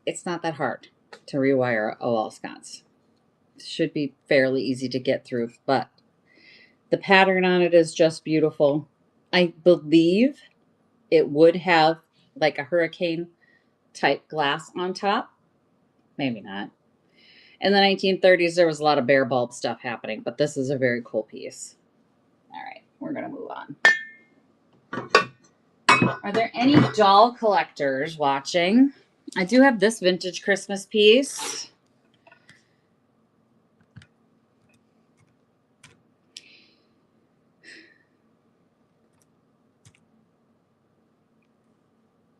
It's not that hard to rewire a wall sconce. It should be fairly easy to get through, but the pattern on it is just beautiful. I believe it would have like a hurricane type glass on top. Maybe not. In the 1930s, there was a lot of bare bulb stuff happening, but this is a very cool piece. All right, we're going to move on. Are there any doll collectors watching? I do have this vintage Christmas piece.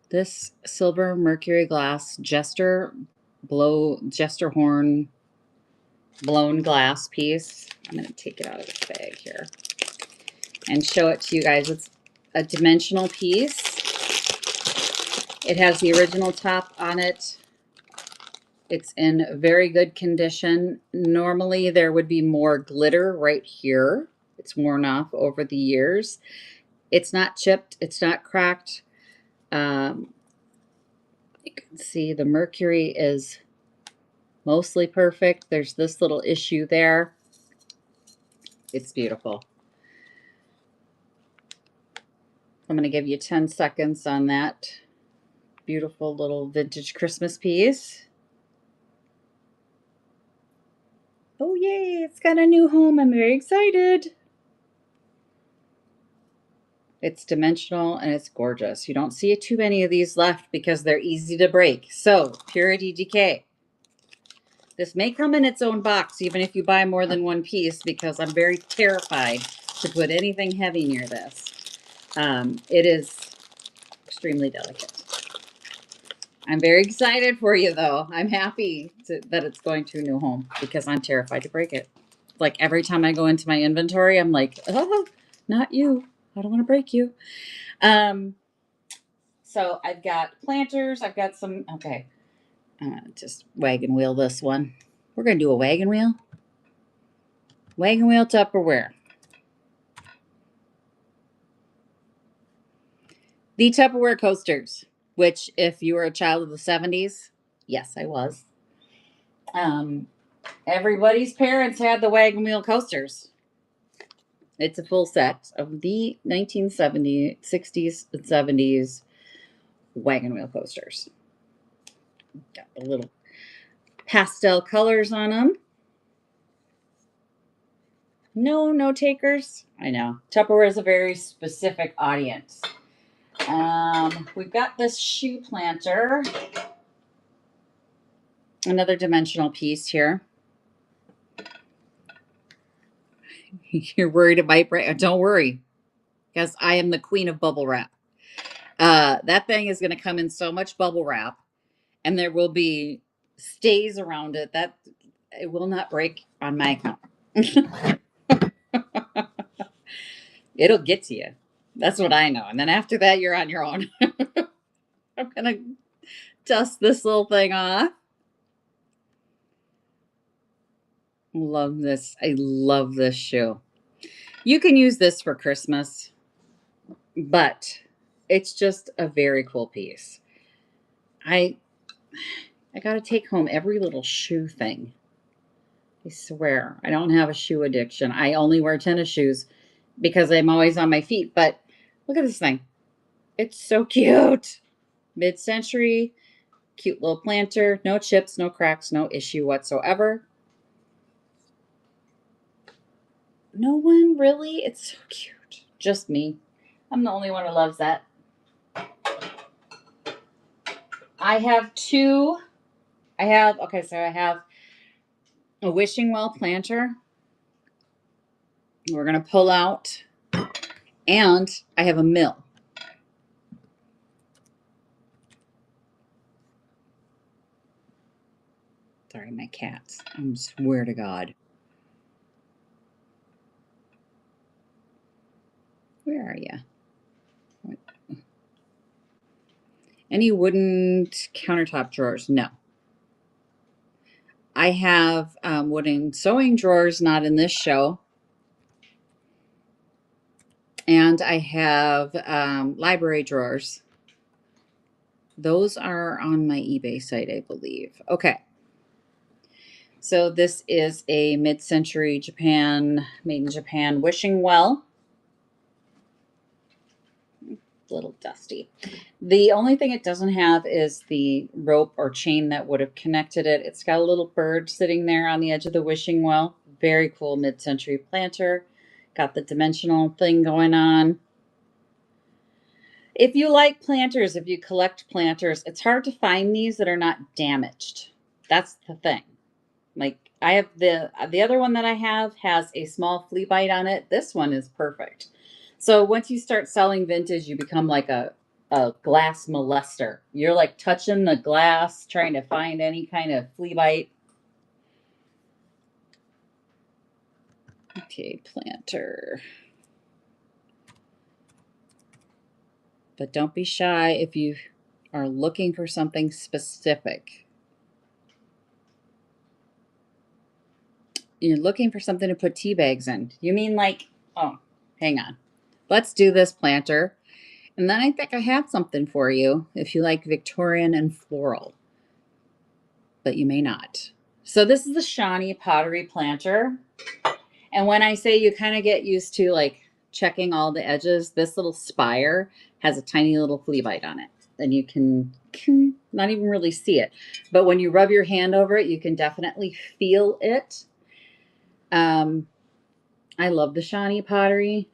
This silver mercury glass jester horn blown glass piece. I'm going to take it out of the bag here and show it to you guys. It's a dimensional piece. It has the original top on it. It's in very good condition. Normally there would be more glitter right here. It's worn off over the years. It's not chipped. It's not cracked. You can see the mercury is mostly perfect. There's this little issue there. It's beautiful. I'm going to give you 10 seconds on that beautiful little vintage Christmas piece. Oh, yay, it's got a new home. I'm very excited. It's dimensional and it's gorgeous. You don't see too many of these left because they're easy to break. So, Purity Decay. This may come in its own box, even if you buy more than one piece, because I'm very terrified to put anything heavy near this. It is extremely delicate. I'm very excited for you, though. I'm happy that it's going to a new home because I'm terrified to break it. Like every time I go into my inventory, I'm like, oh, not you. I don't want to break you. So I've got planters. I've got some, okay. Just wagon wheel this one. We're going to do a wagon wheel. Wagon wheel Tupperware. The Tupperware coasters, which if you were a child of the 70s, yes, I was. Everybody's parents had the wagon wheel coasters. It's a full set of the 1970s, 60s, and 70s wagon wheel coasters. Got the little pastel colors on them. No takers. I know. Tupperware is a very specific audience. We've got this shoe planter. Another dimensional piece here. You're worried it might break. Don't worry, because I am the queen of bubble wrap. That thing is going to come in so much bubble wrap, and there will be stays around it that it will not break on my account. It'll get to you. That's what I know. And then after that, you're on your own. I'm going to dust this little thing off. Love this. I love this shoe. You can use this for Christmas, but it's just a very cool piece. I got to take home every little shoe thing. I swear, I don't have a shoe addiction. I only wear tennis shoes because I'm always on my feet. But look at this thing. It's so cute. Mid-century, cute little planter. No chips, no cracks, no issue whatsoever. No one really? It's so cute. Just me. I'm the only one who loves that. I have two. I have a wishing well planter. We're going to pull out. And I have a mill. Sorry, my cats. I swear to God. Where are you? Any wooden countertop drawers? No. I have wooden sewing drawers, not in this show. And I have library drawers. Those are on my eBay site, I believe. Okay. So this is a mid-century Japan, made in Japan wishing well. A little dusty. The only thing it doesn't have is the rope or chain that would have connected it. It's got a little bird sitting there on the edge of the wishing well. Very cool mid-century planter. Got the dimensional thing going on. If you like planters, if you collect planters, it's hard to find these that are not damaged. That's the thing. Like I have the other one that I have has a small flea bite on it. This one is perfect. So once you start selling vintage, you become like a glass molester. You're like touching the glass, trying to find any kind of flea bite. Okay, planter. But don't be shy if you are looking for something specific. You're looking for something to put tea bags in. You mean like, oh, hang on. Let's do this planter. And then I think I have something for you if you like Victorian and floral. But you may not. So this is the Shawnee pottery planter. And when I say you kind of get used to like checking all the edges, this little spire has a tiny little flea bite on it. And you can not even really see it. But when you rub your hand over it, you can definitely feel it. I love the Shawnee pottery.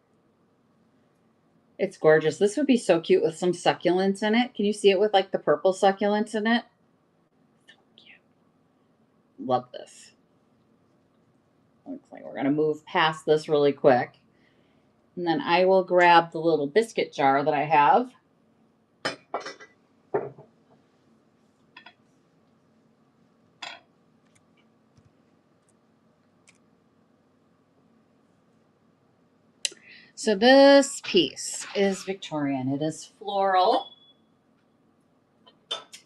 It's gorgeous. This would be so cute with some succulents in it. Can you see it with like the purple succulents in it? So cute. Love this. Looks like we're going to move past this really quick. And then I will grab the little biscuit jar that I have. So this piece is Victorian. It is floral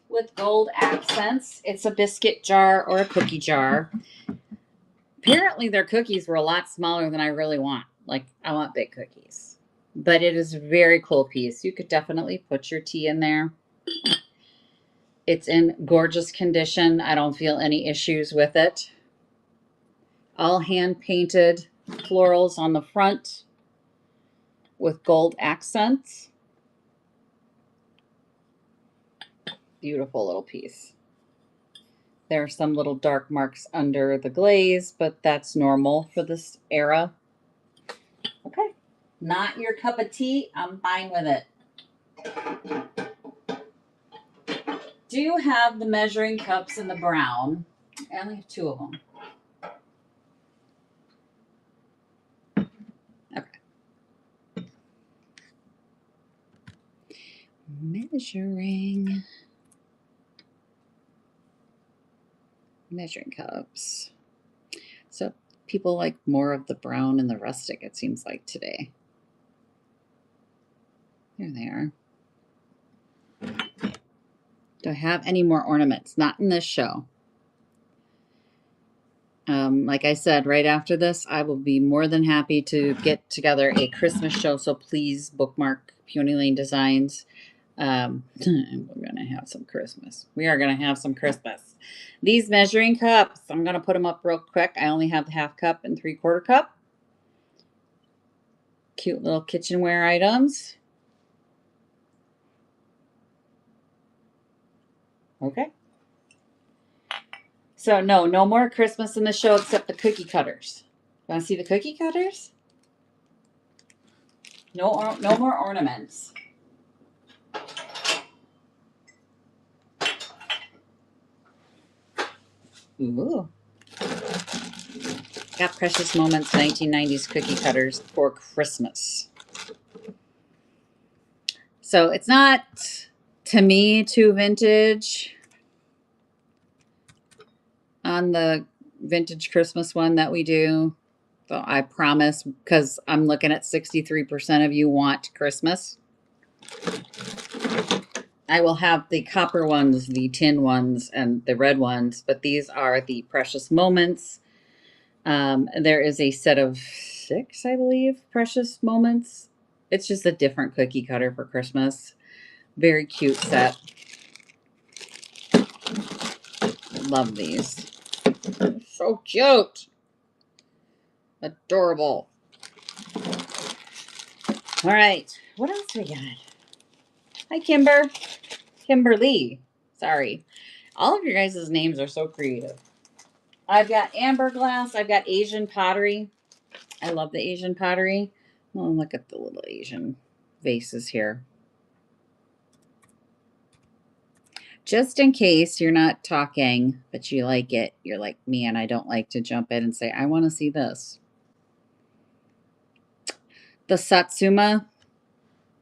with gold accents. It's a biscuit jar or a cookie jar. Apparently their cookies were a lot smaller than I really want. Like I want big cookies. But it is a very cool piece. You could definitely put your tea in there. It's in gorgeous condition. I don't feel any issues with it. All hand painted florals on the front with gold accents. Beautiful little piece. There are some little dark marks under the glaze, but that's normal for this era. Okay. Not your cup of tea. I'm fine with it. Do you have the measuring cups in the brown? I only have 2 of them. Okay. Measuring cups. So people like more of the brown and the rustic, it seems like today. There they are. Do I have any more ornaments? Not in this show. Like I said, right after this, I will be more than happy to get together a Christmas show. So please bookmark Peony Lane Designs. We're going to have some Christmas. We are going to have some Christmas. These measuring cups, I'm going to put them up real quick. I only have the 1/2 cup and 3/4 cup. Cute little kitchenware items. Okay. So no more Christmas in the show except the cookie cutters. Want to see the cookie cutters? No more ornaments. Ooh. Got Precious Moments 1990s cookie cutters for Christmas. So it's not, to me, too vintage on the vintage Christmas one that we do. So I promise, because I'm looking at 63% of you want Christmas. I will have the copper ones, the tin ones, and the red ones, but these are the Precious Moments. There is a set of 6, I believe, Precious Moments. It's just a different cookie cutter for Christmas. Very cute set. Love these. They're so cute. Adorable. All right. What else we got? Hi, Kimberly. Sorry. All of your guys' names are so creative. I've got amber glass. I've got Asian pottery. I love the Asian pottery. Oh, look at the little Asian vases here. Just in case you're not talking, but you like it, you're like me and I don't like to jump in and say, I want to see this. The Satsuma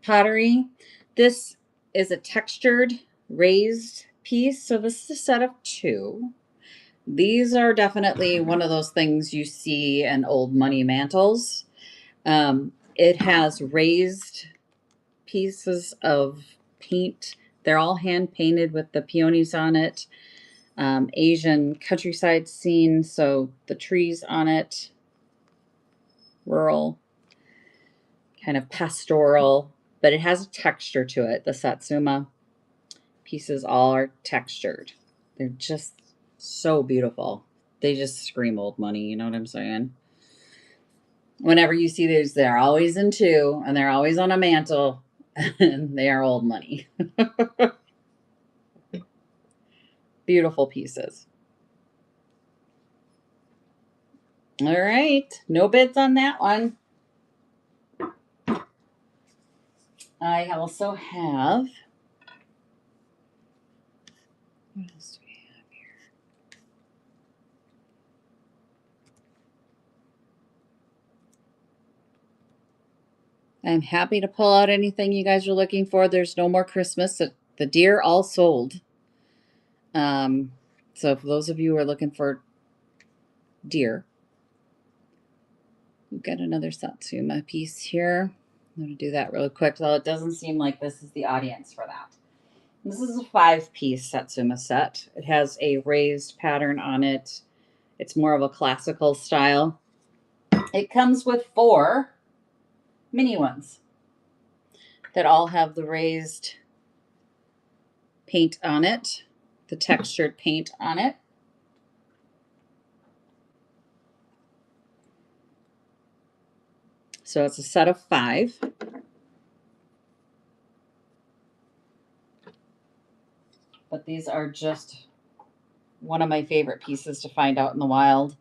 pottery. This is a textured raised piece. So this is a set of 2. These are definitely one of those things you see in old money mantles. It has raised pieces of paint. They're all hand painted with the peonies on it. Asian countryside scene, so the trees on it. Rural, kind of pastoral, but it has a texture to it. The Satsuma pieces all are textured. They're just so beautiful. They just scream old money, you know what I'm saying? Whenever you see these, they're always in 2, and they're always on a mantle, and they are old money. Beautiful pieces. All right. No bids on that one. I also have, what else do we have here? I'm happy to pull out anything you guys are looking for. There's no more Christmas. The deer all sold. So for those of you who are looking for deer, we've got another Satsuma piece here. I'm going to do that really quick, so it doesn't seem like this is the audience for that. This is a 5-piece Satsuma set. It has a raised pattern on it. It's more of a classical style. It comes with 4 mini ones that all have the raised paint on it, the textured paint on it. So it's a set of 5. But these are just one of my favorite pieces to find out in the wild.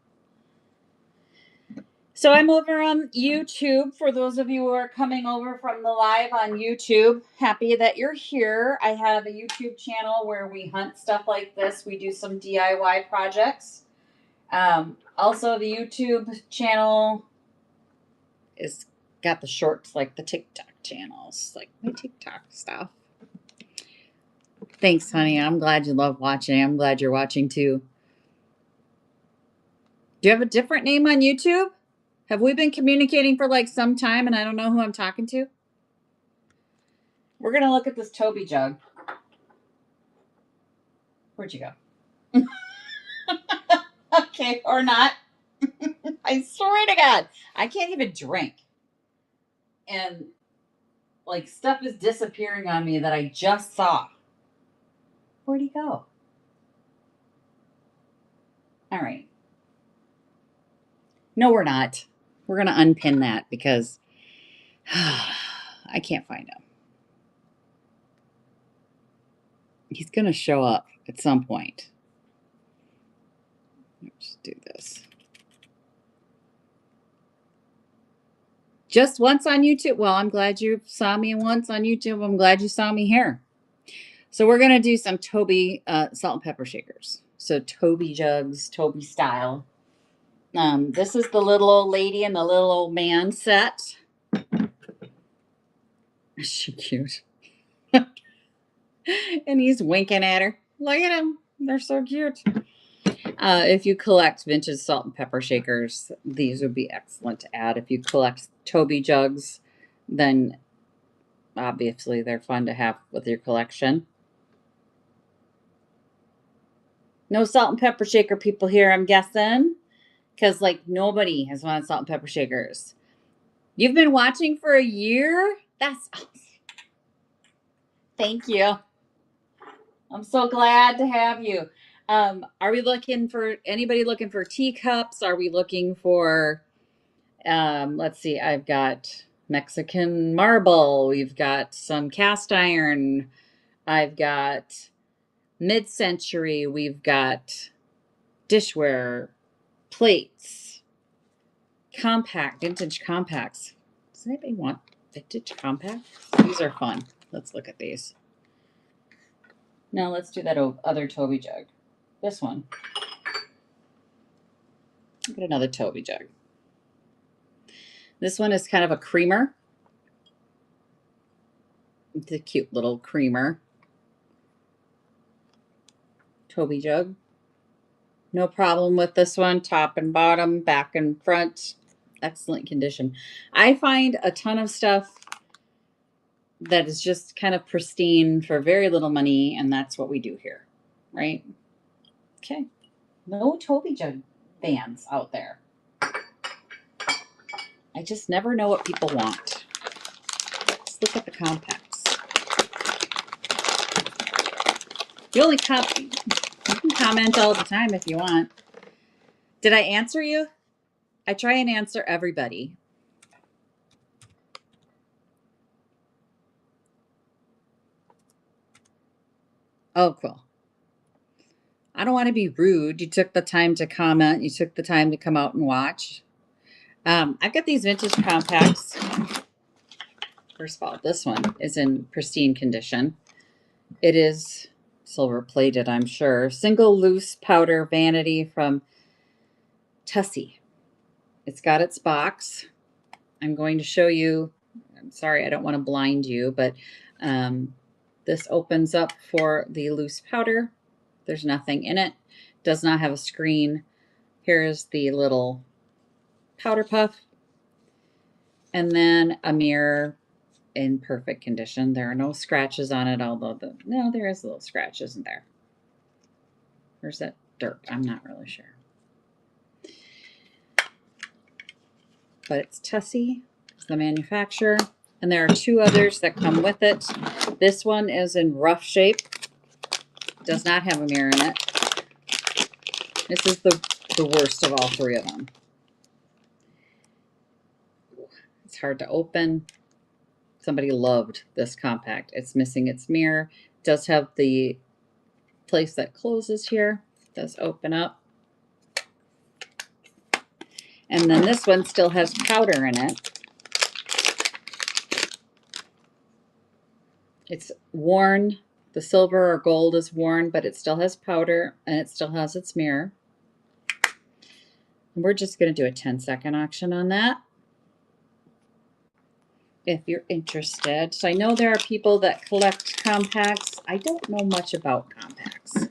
So I'm over on YouTube. For those of you who are coming over from the live on YouTube, happy that you're here. I have a YouTube channel where we hunt stuff like this. We do some DIY projects. Also, the YouTube channel is got the shorts like the TikTok channels, like my TikTok stuff. Thanks, honey. I'm glad you love watching. I'm glad you're watching too. Do you have a different name on YouTube? Have we been communicating for like some time and I don't know who I'm talking to? We're going to look at this Toby jug. Where'd you go? Okay, or not. I swear to God, I can't even drink. And like stuff is disappearing on me that I just saw. Where'd he go? All right. No, we're not. We're going to unpin that because I can't find him. He's going to show up at some point. Let's do this. Just once on YouTube. Well, I'm glad you saw me once on YouTube. I'm glad you saw me here. So we're going to do some Toby salt and pepper shakers. So Toby jugs, Toby style. This is the little old lady and the little old man set. Is she cute? And he's winking at her. Look at him. They're so cute. If you collect vintage salt and pepper shakers, these would be excellent to add. If you collect Toby jugs, then obviously they're fun to have with your collection. No salt and pepper shaker people here, I'm guessing, because like nobody has wanted salt and pepper shakers. You've been watching for a year? That's awesome. Thank you. I'm so glad to have you. Are we looking for anybody looking for teacups? Are we looking for, let's see, I've got Mexican marble. We've got some cast iron. I've got mid-century. We've got dishware, plates, compact, vintage compacts. Does anybody want vintage compacts? These are fun. Let's look at these. Now let's do that other Toby jug. This one. Look at another Toby jug. This one is kind of a creamer. It's a cute little creamer. Toby jug. No problem with this one. Top and bottom, back and front. Excellent condition. I find a ton of stuff that is just kind of pristine for very little money, and that's what we do here, right? Okay. No Toby jug fans out there. I just never know what people want. Let's look at the compacts. You can comment all the time if you want. Did I answer you? I try and answer everybody. Oh, cool. I don't want to be rude. You took the time to comment. You took the time to come out and watch. I've got these vintage compacts. First of all, this one is in pristine condition. It is silver plated, I'm sure. Single loose powder vanity from Tussie. It's got its box. I'm going to show you. I'm sorry, I don't want to blind you, but this opens up for the loose powder. There's nothing in it. Does not have a screen. Here's the little powder puff. And then a mirror in perfect condition. There are no scratches on it, although no, there is little scratches in there. Where's that dirt? I'm not really sure. But it's Tussie, it's the manufacturer. And there are two others that come with it. This one is in rough shape. Does not have a mirror in it. This is the worst of all three of them. It's hard to open. Somebody loved this compact. It's missing its mirror. It does have the place that closes here. Does open up. And then this one still has powder in it. It's worn. The silver or gold is worn, but it still has powder and it still has its mirror. And we're just going to do a 10-second auction on that if you're interested. So I know there are people that collect compacts. I don't know much about compacts.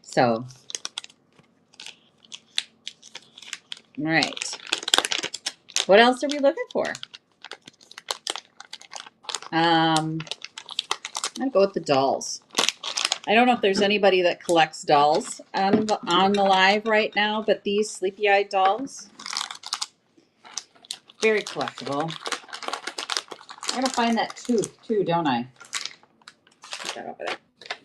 So, all right. What else are we looking for? I'm going to go with the dolls. I don't know if there's anybody that collects dolls on the live right now, but these sleepy-eyed dolls, very collectible. I gotta find that tooth too, don't I? Put that over there.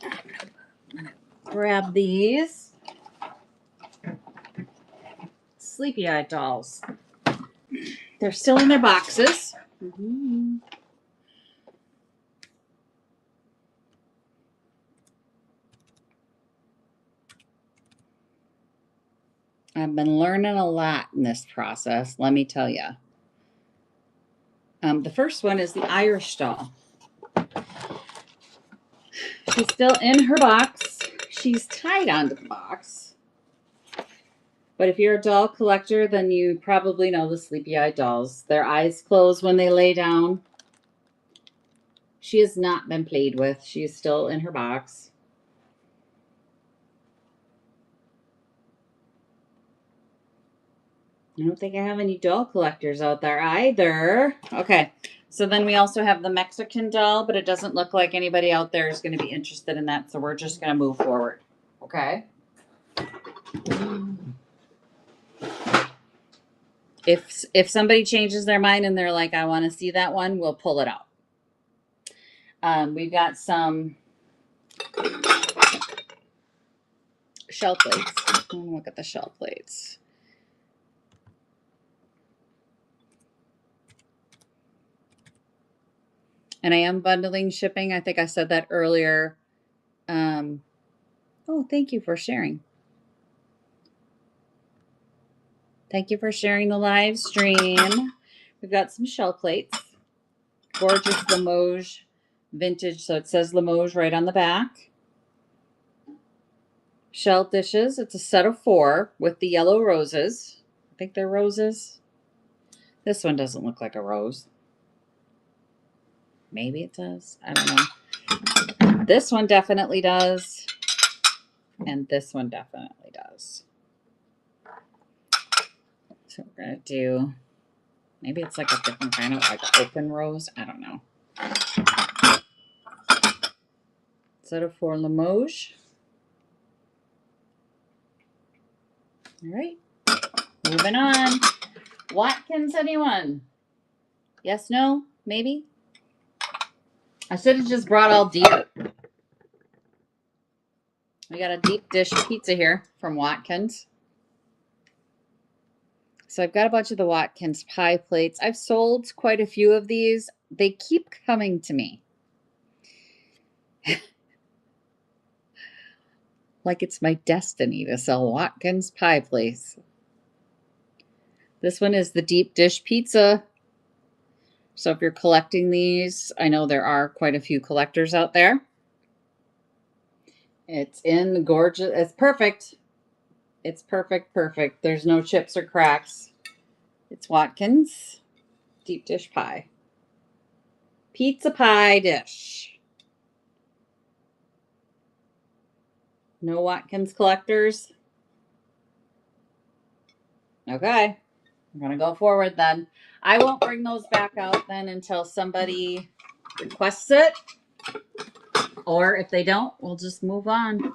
I'm gonna grab these sleepy-eyed dolls. They're still in their boxes. Mm-hmm. I've been learning a lot in this process, let me tell you. The first one is the Irish doll. She's still in her box. She's tied onto the box. But if you're a doll collector, then you probably know the sleepy-eyed dolls. Their eyes close when they lay down. She has not been played with. She is still in her box. I don't think I have any doll collectors out there either. Okay, so then we also have the Mexican doll, but it doesn't look like anybody out there is going to be interested in that, so we're just going to move forward. Okay? If somebody changes their mind and they're like, I want to see that one, we'll pull it out. We've got some shell plates. Look at the shell plates. And I am bundling shipping. I think I said that earlier. Oh, thank you for sharing. Thank you for sharing the live stream. We've got some shell plates. Gorgeous Limoges vintage. So it says Limoges right on the back. Shell dishes. It's a set of 4 with the yellow roses. I think they're roses. This one doesn't look like a rose. Maybe it does. I don't know. This one definitely does. And this one definitely does. So we're going to do, maybe it's like a different kind of like an open rose. I don't know. Set of 4 Limoges. All right. Moving on. Watkins, anyone? Yes, no, maybe? I should have just brought all deer. We got a deep dish pizza here from Watkins. So I've got a bunch of the Watkins pie plates. I've sold quite a few of these. They keep coming to me. Like it's my destiny to sell Watkins pie plates. This one is the deep dish pizza. So if you're collecting these, I know there are quite a few collectors out there. It's in gorgeous, it's perfect. It's perfect, perfect. There's no chips or cracks. It's Watkins deep dish pie. Pizza pie dish. No Watkins collectors? Okay. I'm going to go forward then. I won't bring those back out then until somebody requests it. Or if they don't, we'll just move on.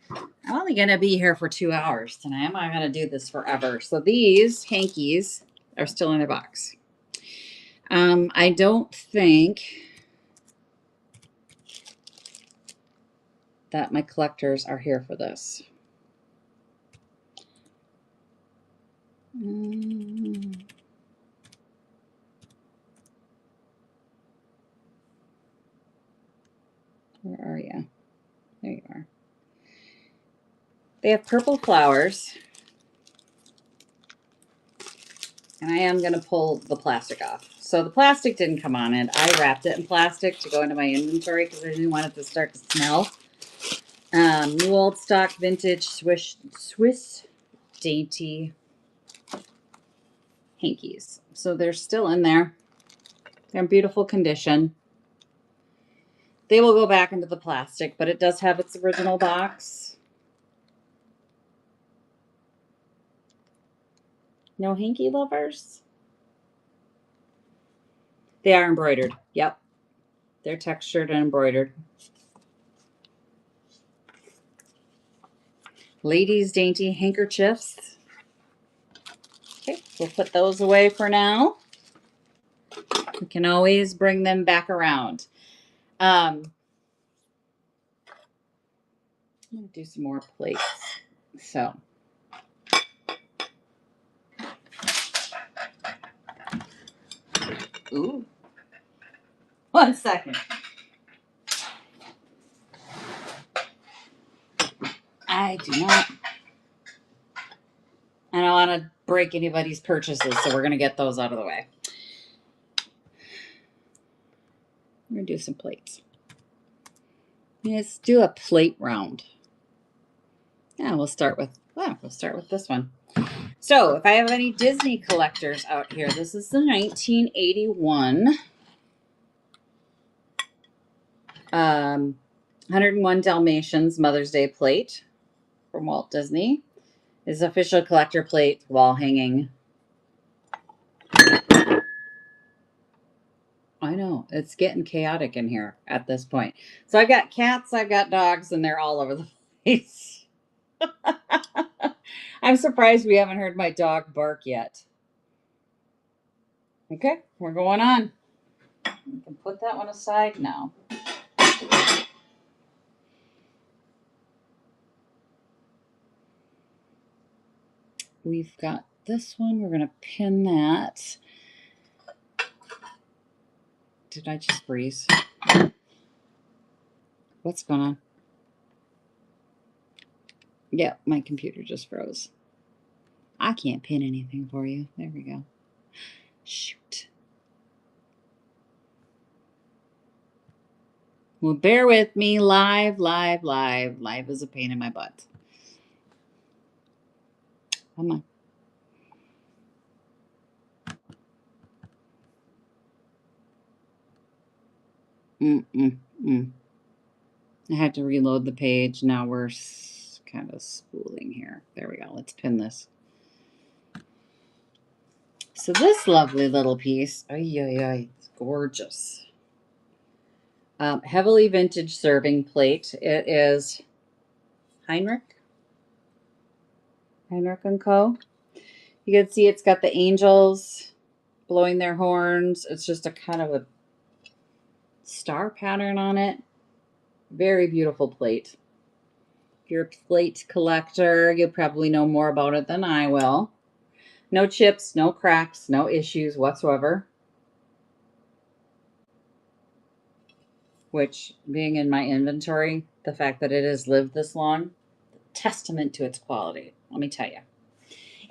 I'm only going to be here for 2 hours tonight. I'm not going to do this forever. So these hankies are still in their box. I don't think that my collectors are here for this. Where are you? There you are. They have purple flowers. And I am going to pull the plastic off. So the plastic didn't come on it. I wrapped it in plastic to go into my inventory because I didn't want it to start to smell. New old stock vintage Swiss dainty hankies. So they're still in there. They're in beautiful condition. They will go back into the plastic, but it does have its original box. No hanky lovers? They are embroidered. Yep. They're textured and embroidered. Ladies' dainty handkerchiefs. Okay, we'll put those away for now. We can always bring them back around. I'm going to do some more plates. So, ooh, 1 second. I don't want to break anybody's purchases, so we're going to get those out of the way. We're going to do some plates. Let's do a plate round. Yeah, we'll start with this one. So, if I have any Disney collectors out here, this is the 1981 101 Dalmatians Mother's Day plate from Walt Disney. His official collector plate wall hanging. I know, it's getting chaotic in here at this point. So I've got cats, I've got dogs, and they're all over the place. I'm surprised we haven't heard my dog bark yet. Okay, we're going on. We can put that one aside now. We've got this one. We're going to pin that. Did I just freeze? What's going on? Yeah, my computer just froze. I can't pin anything for you. There we go. Shoot. Well, bear with me. Live. Live is a pain in my butt. Come on. I had to reload the page. Now we're kind of spooling here. There we go. Let's pin this. So this lovely little piece, it's gorgeous. Heavily vintage serving plate. It is Heinrich & Co. You can see it's got the angels blowing their horns. It's just a kind of a star pattern on it. Very beautiful plate. If you're a plate collector, you'll probably know more about it than I will. No chips, no cracks, no issues whatsoever. Which, being in my inventory, the fact that it has lived this long, testament to its quality. Let me tell you.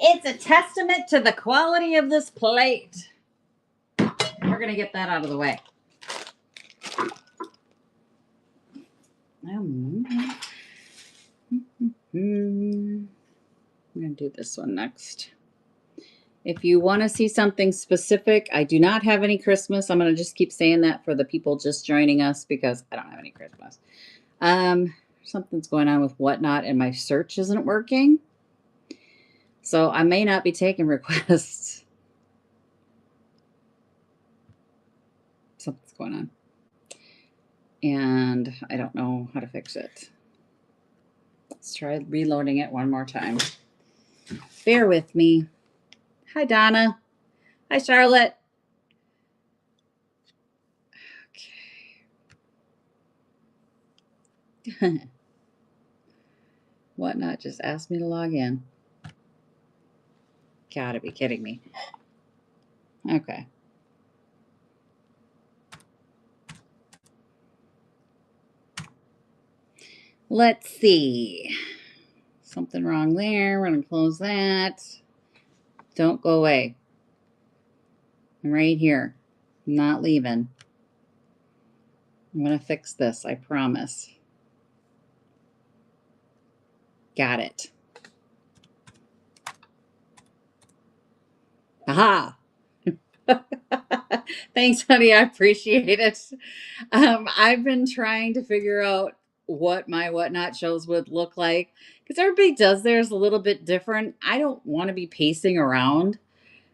It's a testament to the quality of this plate. We're going to get that out of the way. I'm going to do this one next. If you want to see something specific, I do not have any Christmas. I'm going to just keep saying that for the people just joining us because I don't have any Christmas. Something's going on with Whatnot and my search isn't working. So I may not be taking requests. Something's going on. And I don't know how to fix it. Let's try reloading it one more time. Bear with me. Hi, Donna. Hi, Charlotte. Okay. Whatnot just asked me to log in. Gotta be kidding me. Okay. Let's see. something wrong there. We're going to close that. Don't go away. I'm right here. I'm not leaving. I'm going to fix this, I promise. Got it. Aha! Thanks, honey. I appreciate it. I've been trying to figure out what my whatnot shows would look like because everybody does theirs a little bit different. I don't want to be pacing around,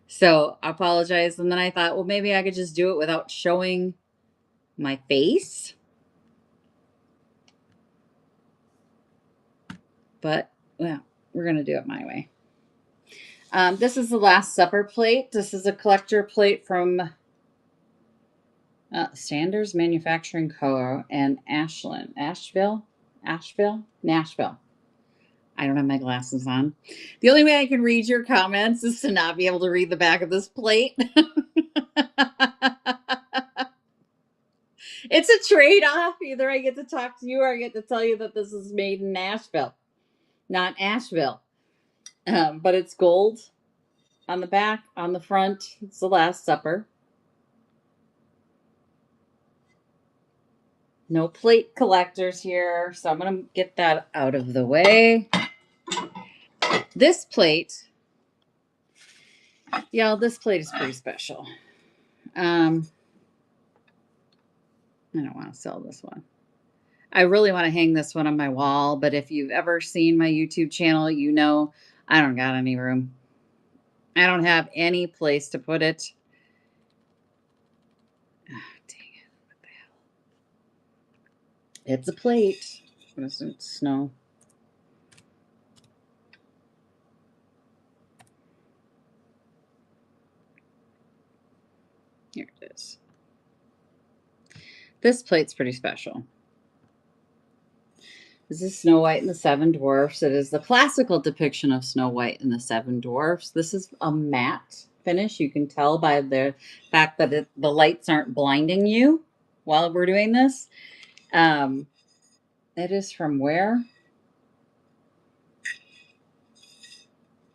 so I apologize. And then I thought, well, maybe I could just do it without showing my face. But, well, we're going to do it my way. This is the Last Supper plate. This is a collector plate from Sanders Manufacturing Co. and Nashville. I don't have my glasses on. The only way I can read your comments is to not be able to read the back of this plate. It's a trade-off. Either I get to talk to you or I get to tell you that this is made in Nashville, not Asheville. But it's gold on the back, on the front. It's the Last Supper. No plate collectors here, so I'm going to get that out of the way. This plate, yeah, this plate is pretty special. I don't want to sell this one. I really want to hang this one on my wall, but if you've ever seen my YouTube channel, you know I don't got any room. I don't have any place to put it. Oh, dang it. What the hell? It's a plate. What is it? Snow. Here it is. This plate's pretty special. This is Snow White and the Seven Dwarfs. It is the classical depiction of Snow White and the Seven Dwarfs. This is a matte finish. You can tell by the fact that the lights aren't blinding you while we're doing this. It is from where?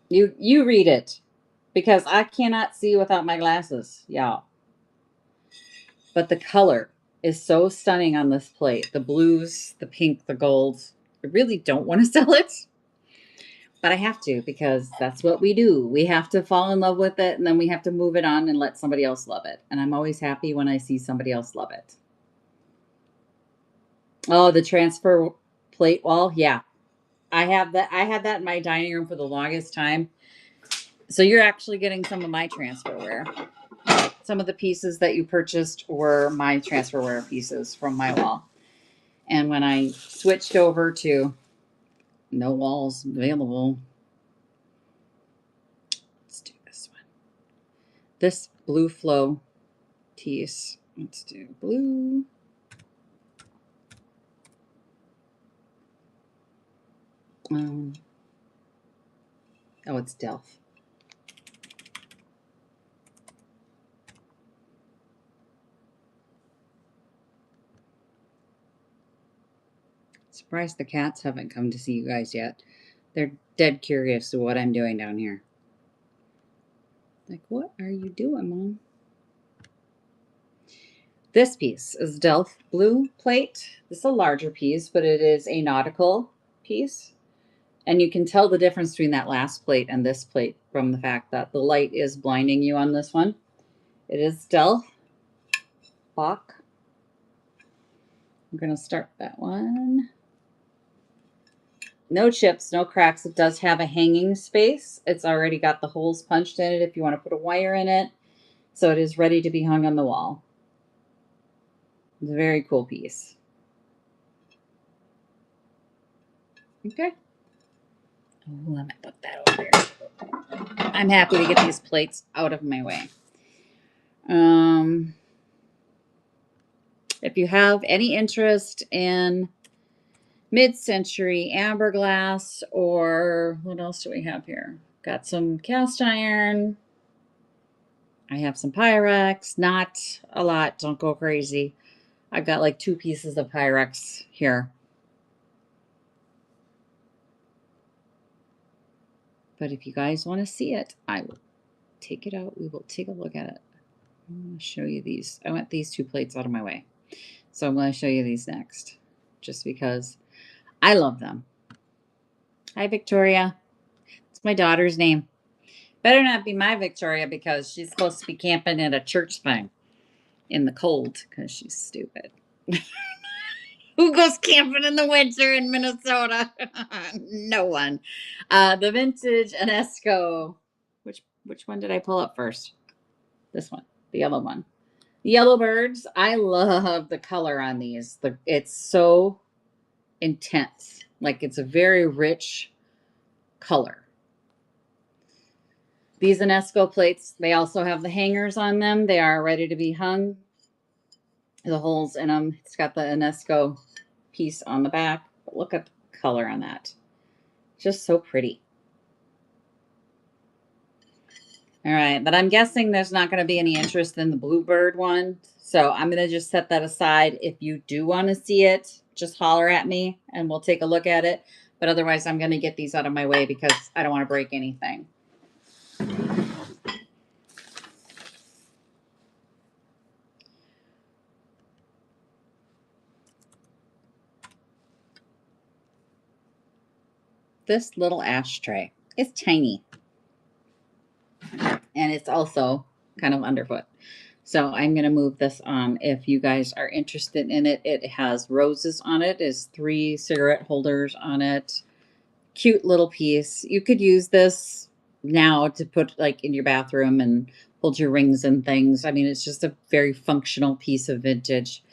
You read it, because I cannot see without my glasses, y'all. But the color is so stunning on this plate. The blues, the pink, the golds. I really don't want to sell it, but I have to because that's what we do. We have to fall in love with it, and then we have to move it on and let somebody else love it. And I'm always happy when I see somebody else love it. Oh, the transfer plate wall. Yeah, I have that. I had that in my dining room for the longest time. So you're actually getting some of my transferware. Some of the pieces that you purchased were my transferware pieces from my wall. And when I switched over to no walls available, let's do this one. This blue flow piece. Let's do blue. Oh, it's Delft. Surprised the cats haven't come to see you guys yet. They're dead curious to what I'm doing down here. Like, what are you doing, Mom? This piece is Delft blue plate. This is a larger piece, but it is a nautical piece. And you can tell the difference between that last plate and this plate from the fact that the light is blinding you on this one. It is Delft Bach. I'm going to start that one. No chips, no cracks. It does have a hanging space. It's already got the holes punched in it if you want to put a wire in it. So it is ready to be hung on the wall. It's a very cool piece. Okay. Oh, let me put that over here. I'm happy to get these plates out of my way. If you have any interest in mid-century amber glass, or what else do we have here? Got some cast iron. I have some Pyrex, not a lot, don't go crazy. I've got like 2 pieces of Pyrex here. But if you guys want to see it, I will take it out. We will take a look at it. I'm going to show you these. I want these 2 plates out of my way. So I'm going to show you these next, just because I love them. Hi, Victoria. It's my daughter's name. Better not be my Victoria, because she's supposed to be camping at a church thing in the cold because she's stupid. Who goes camping in the winter in Minnesota? No one. The vintage Enesco. Which one did I pull up first? This one, the yellow one. Yellow birds. I love the color on these. It's so intense. Like, it's a very rich color. These Enesco plates, they also have the hangers on them. They are ready to be hung. The holes in them. It's got the Enesco piece on the back. But look at the color on that. Just so pretty. All right, but I'm guessing there's not going to be any interest in the bluebird one. So I'm going to just set that aside. If you do want to see it, just holler at me and we'll take a look at it. But otherwise, I'm going to get these out of my way because I don't want to break anything. This little ashtray is tiny. And it's also kind of underfoot. So I'm going to move this on. If you guys are interested in it, it has roses on it. It's 3 cigarette holders on it. Cute little piece. You could use this now to put like in your bathroom and hold your rings and things. I mean, it's just a very functional piece of vintage.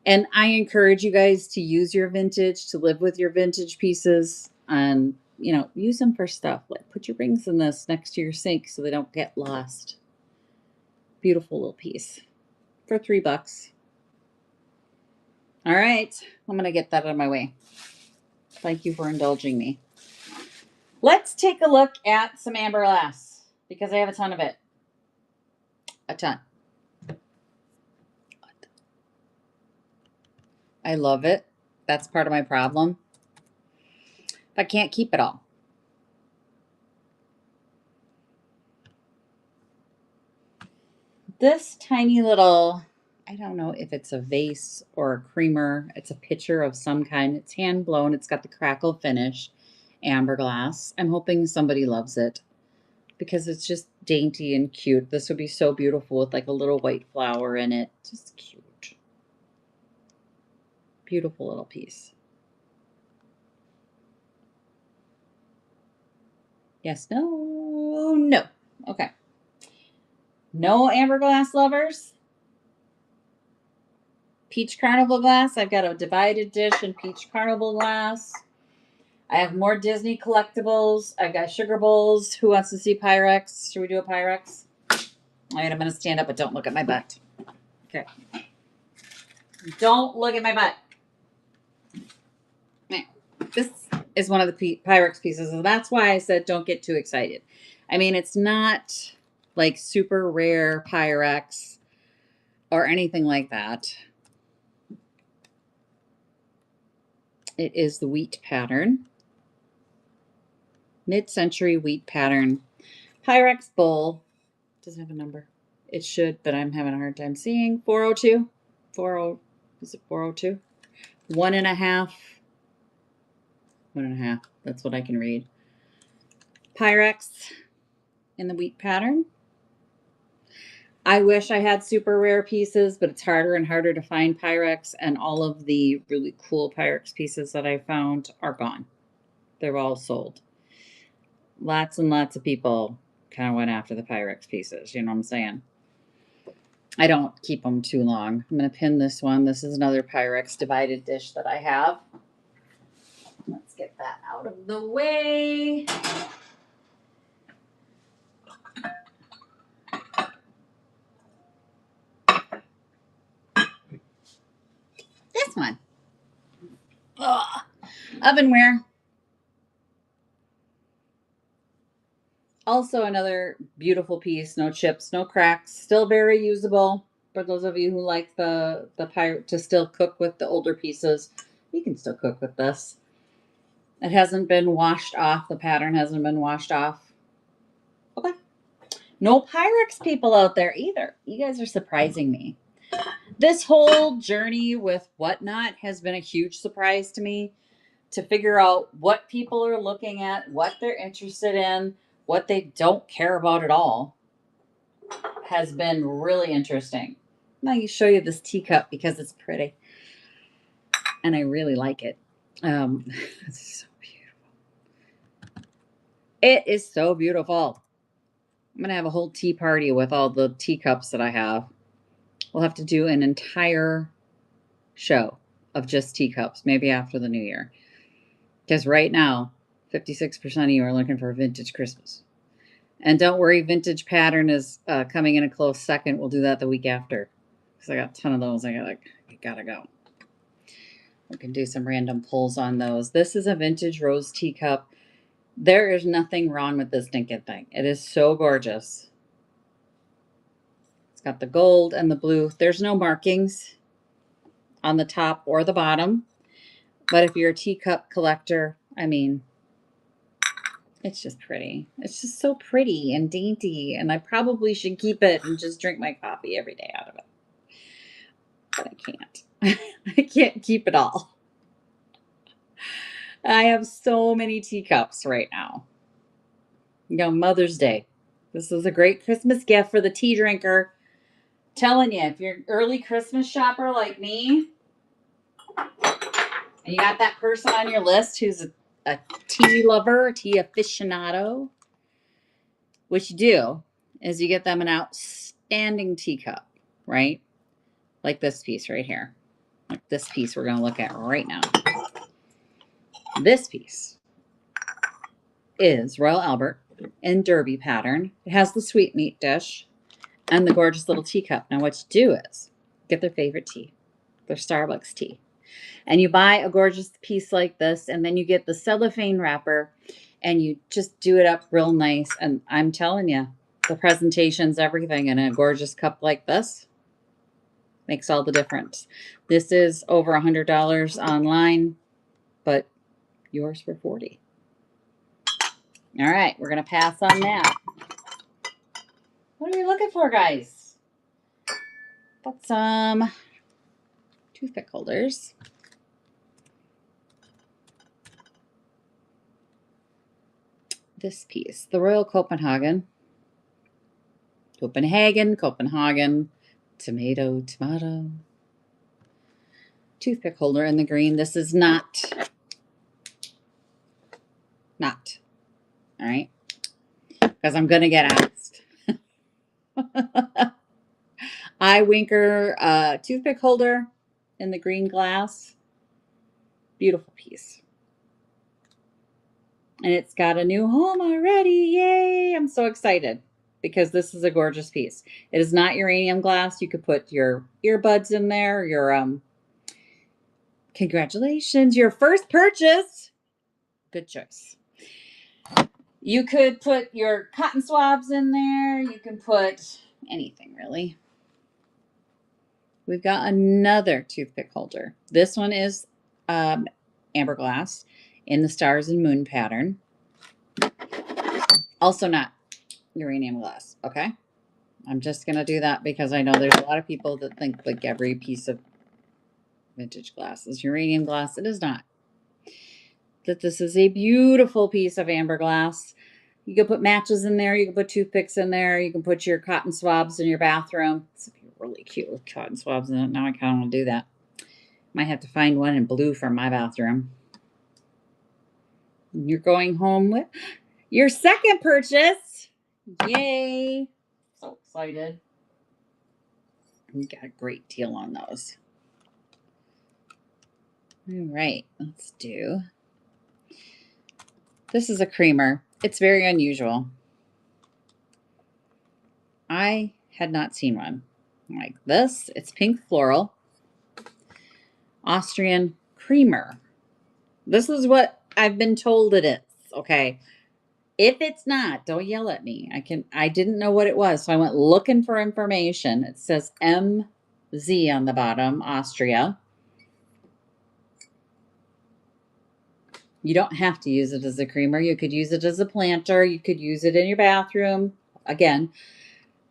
And I encourage you guys to use your vintage, to live with your vintage pieces, and, you know, use them for stuff. Like, put your rings in this next to your sink so they don't get lost. Beautiful little piece for $3. All right, I'm going to get that out of my way. Thank you for indulging me. Let's take a look at some amber glass because I have a ton of it. A ton. I love it. That's part of my problem. I can't keep it all. This tiny little, I don't know if it's a vase or a creamer. It's a pitcher of some kind. It's hand blown. It's got the crackle finish, amber glass. I'm hoping somebody loves it because it's just dainty and cute. This would be so beautiful with like a little white flower in it. Just cute. Beautiful little piece. Yes, no, no. Okay. No amber glass lovers. Peach Carnival glass. I've got a divided dish and peach carnival glass. I have more Disney collectibles. I've got sugar bowls. Who wants to see Pyrex? Should we do a Pyrex? All right, I'm going to stand up, but don't look at my butt. Okay. Don't look at my butt. This is one of the Pyrex pieces, and that's why I said don't get too excited. I mean, it's not like super rare Pyrex or anything like that. It is the wheat pattern. Mid-century wheat pattern. Pyrex bowl. Does it have a number? It should, but I'm having a hard time seeing. 402? 40, is it 402? 1.5. 1.5. That's what I can read. Pyrex in the wheat pattern. I wish I had super rare pieces, but it's harder and harder to find Pyrex, and all of the really cool Pyrex pieces that I found are gone. They're all sold. Lots and lots of people kind of went after the Pyrex pieces. You know what I'm saying? I don't keep them too long. I'm going to pin this one. This is another Pyrex divided dish that I have. Let's get that out of the way. This one. Ugh. Ovenware. Also another beautiful piece. No chips, no cracks. Still very usable. For those of you who like the pirate to still cook with the older pieces, you can still cook with this. It hasn't been washed off. The pattern hasn't been washed off. Okay. No Pyrex people out there either. You guys are surprising me. This whole journey with Whatnot has been a huge surprise to me, to figure out what people are looking at, what they're interested in, what they don't care about at all, has been really interesting. Now I show you this teacup because it's pretty and I really like it. It's so beautiful. It is so beautiful. I'm gonna have a whole tea party with all the teacups that I have. We'll have to do an entire show of just teacups, maybe after the new year. Because right now, 56% of you are looking for a vintage Christmas. And don't worry, vintage pattern is coming in a close second. We'll do that the week after. Because I got a ton of those. I gotta go. We can do some random pulls on those. This is a vintage rose teacup. There is nothing wrong with this stinking thing. It is so gorgeous. It's got the gold and the blue. There's no markings on the top or the bottom. But if you're a teacup collector, I mean, it's just pretty. It's just so pretty and dainty. And I probably should keep it and just drink my coffee every day out of it. But I can't. I can't keep it all. I have so many teacups right now. You know, Mother's Day. This is a great Christmas gift for the tea drinker. Telling you, if you're an early Christmas shopper like me, and you got that person on your list who's a tea lover, a tea aficionado, what you do is you get them an outstanding teacup, right? Like this piece right here. Like this piece we're going to look at right now. This piece is Royal Albert in Derby pattern. It has the sweetmeat dish and the gorgeous little teacup. Now what you do is get their favorite tea, their Starbucks tea. And you buy a gorgeous piece like this, and then you get the cellophane wrapper, and you just do it up real nice. And I'm telling you, the presentation's everything, and a gorgeous cup like this makes all the difference. This is over $100 online, but yours for $40. All right, we're going to pass on that. What are we looking for, guys? Got some toothpick holders. This piece, the Royal Copenhagen. Copenhagen, tomato. Toothpick holder in the green. This is not. All right. Because I'm going to get asked. Eye winker toothpick holder in the green glass. Beautiful piece. And it's got a new home already. Yay! I'm so excited because this is a gorgeous piece. It is not uranium glass. You could put your earbuds in there. Your congratulations, your first purchase. Good choice. You could put your cotton swabs in there. You can put anything, really. We've got another toothpick holder. This one is amber glass in the stars and moon pattern. Also not uranium glass, okay? I'm just going to do that because I know there's a lot of people that think like every piece of vintage glass is uranium glass. It is not. That this is a beautiful piece of amber glass. You can put matches in there. You can put toothpicks in there. You can put your cotton swabs in your bathroom. This would be really cute with cotton swabs in it. Now I kind of want to do that. Might have to find one in blue for my bathroom. You're going home with your second purchase. Yay. So excited. We got a great deal on those. All right, let's do. This is a creamer. It's very unusual. I had not seen one like this. It's pink floral. Austrian creamer. This is what I've been told it is, okay? If it's not, don't yell at me. I didn't know what it was, so I went looking for information. It says MZ on the bottom, Austria. You don't have to use it as a creamer. You could use it as a planter. You could use it in your bathroom. Again,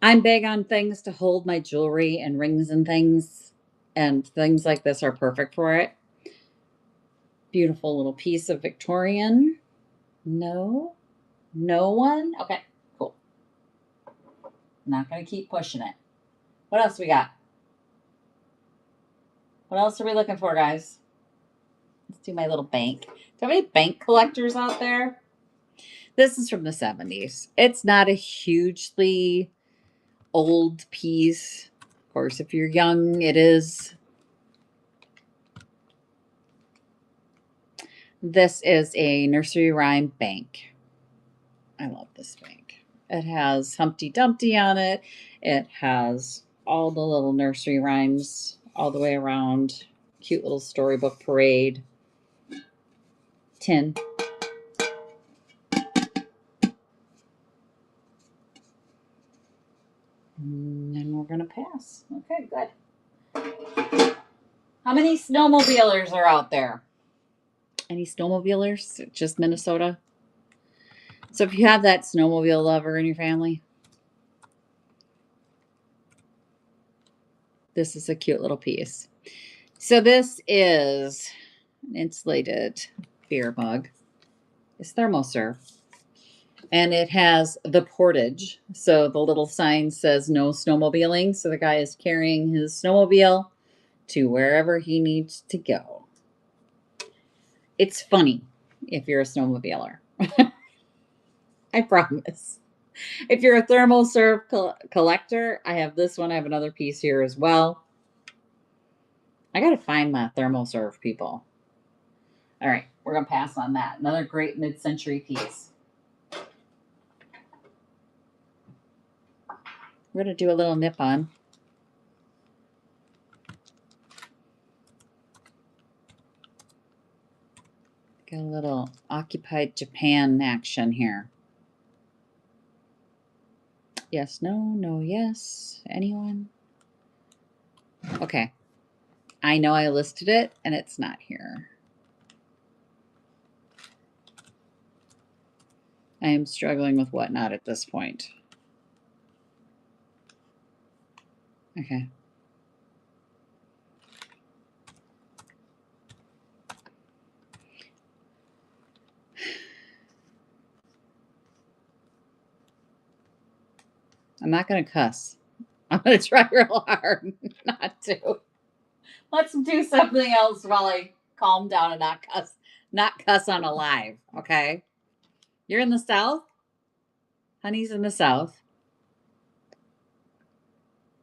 I'm big on things to hold my jewelry and rings and things like this are perfect for it. Beautiful little piece of Victorian. No, no one. Okay, cool. I'm not going to keep pushing it. What else we got? What else are we looking for, guys? Let's do my little bank. Do you have any bank collectors out there? This is from the 70s. It's not a hugely old piece. Of course, if you're young, it is. This is a nursery rhyme bank. I love this bank. It has Humpty Dumpty on it. It has all the little nursery rhymes all the way around. Cute little storybook parade. Tin. And then we're going to pass. Okay, good. How many snowmobilers are out there? Any snowmobilers? Just Minnesota? So if you have that snowmobile lover in your family, this is a cute little piece. So this is an insulated beer mug. It's thermoserve. And it has the portage. So the little sign says no snowmobiling. So the guy is carrying his snowmobile to wherever he needs to go. It's funny if you're a snowmobiler. I promise. If you're a thermoserve collector, I have this one. I have another piece here as well. I got to find my thermoserve people. All right, we're going to pass on that. Another great mid-century piece. We're going to do a little nip-on. Got a little occupied Japan action here. Yes, no, no, yes. Anyone? Okay. I know I listed it, and it's not here. I am struggling with whatnot at this point. Okay. I'm not going to cuss. I'm going to try real hard not to. Let's do something else while I calm down and not cuss on a live, okay? You're in the South? Honey's in the South.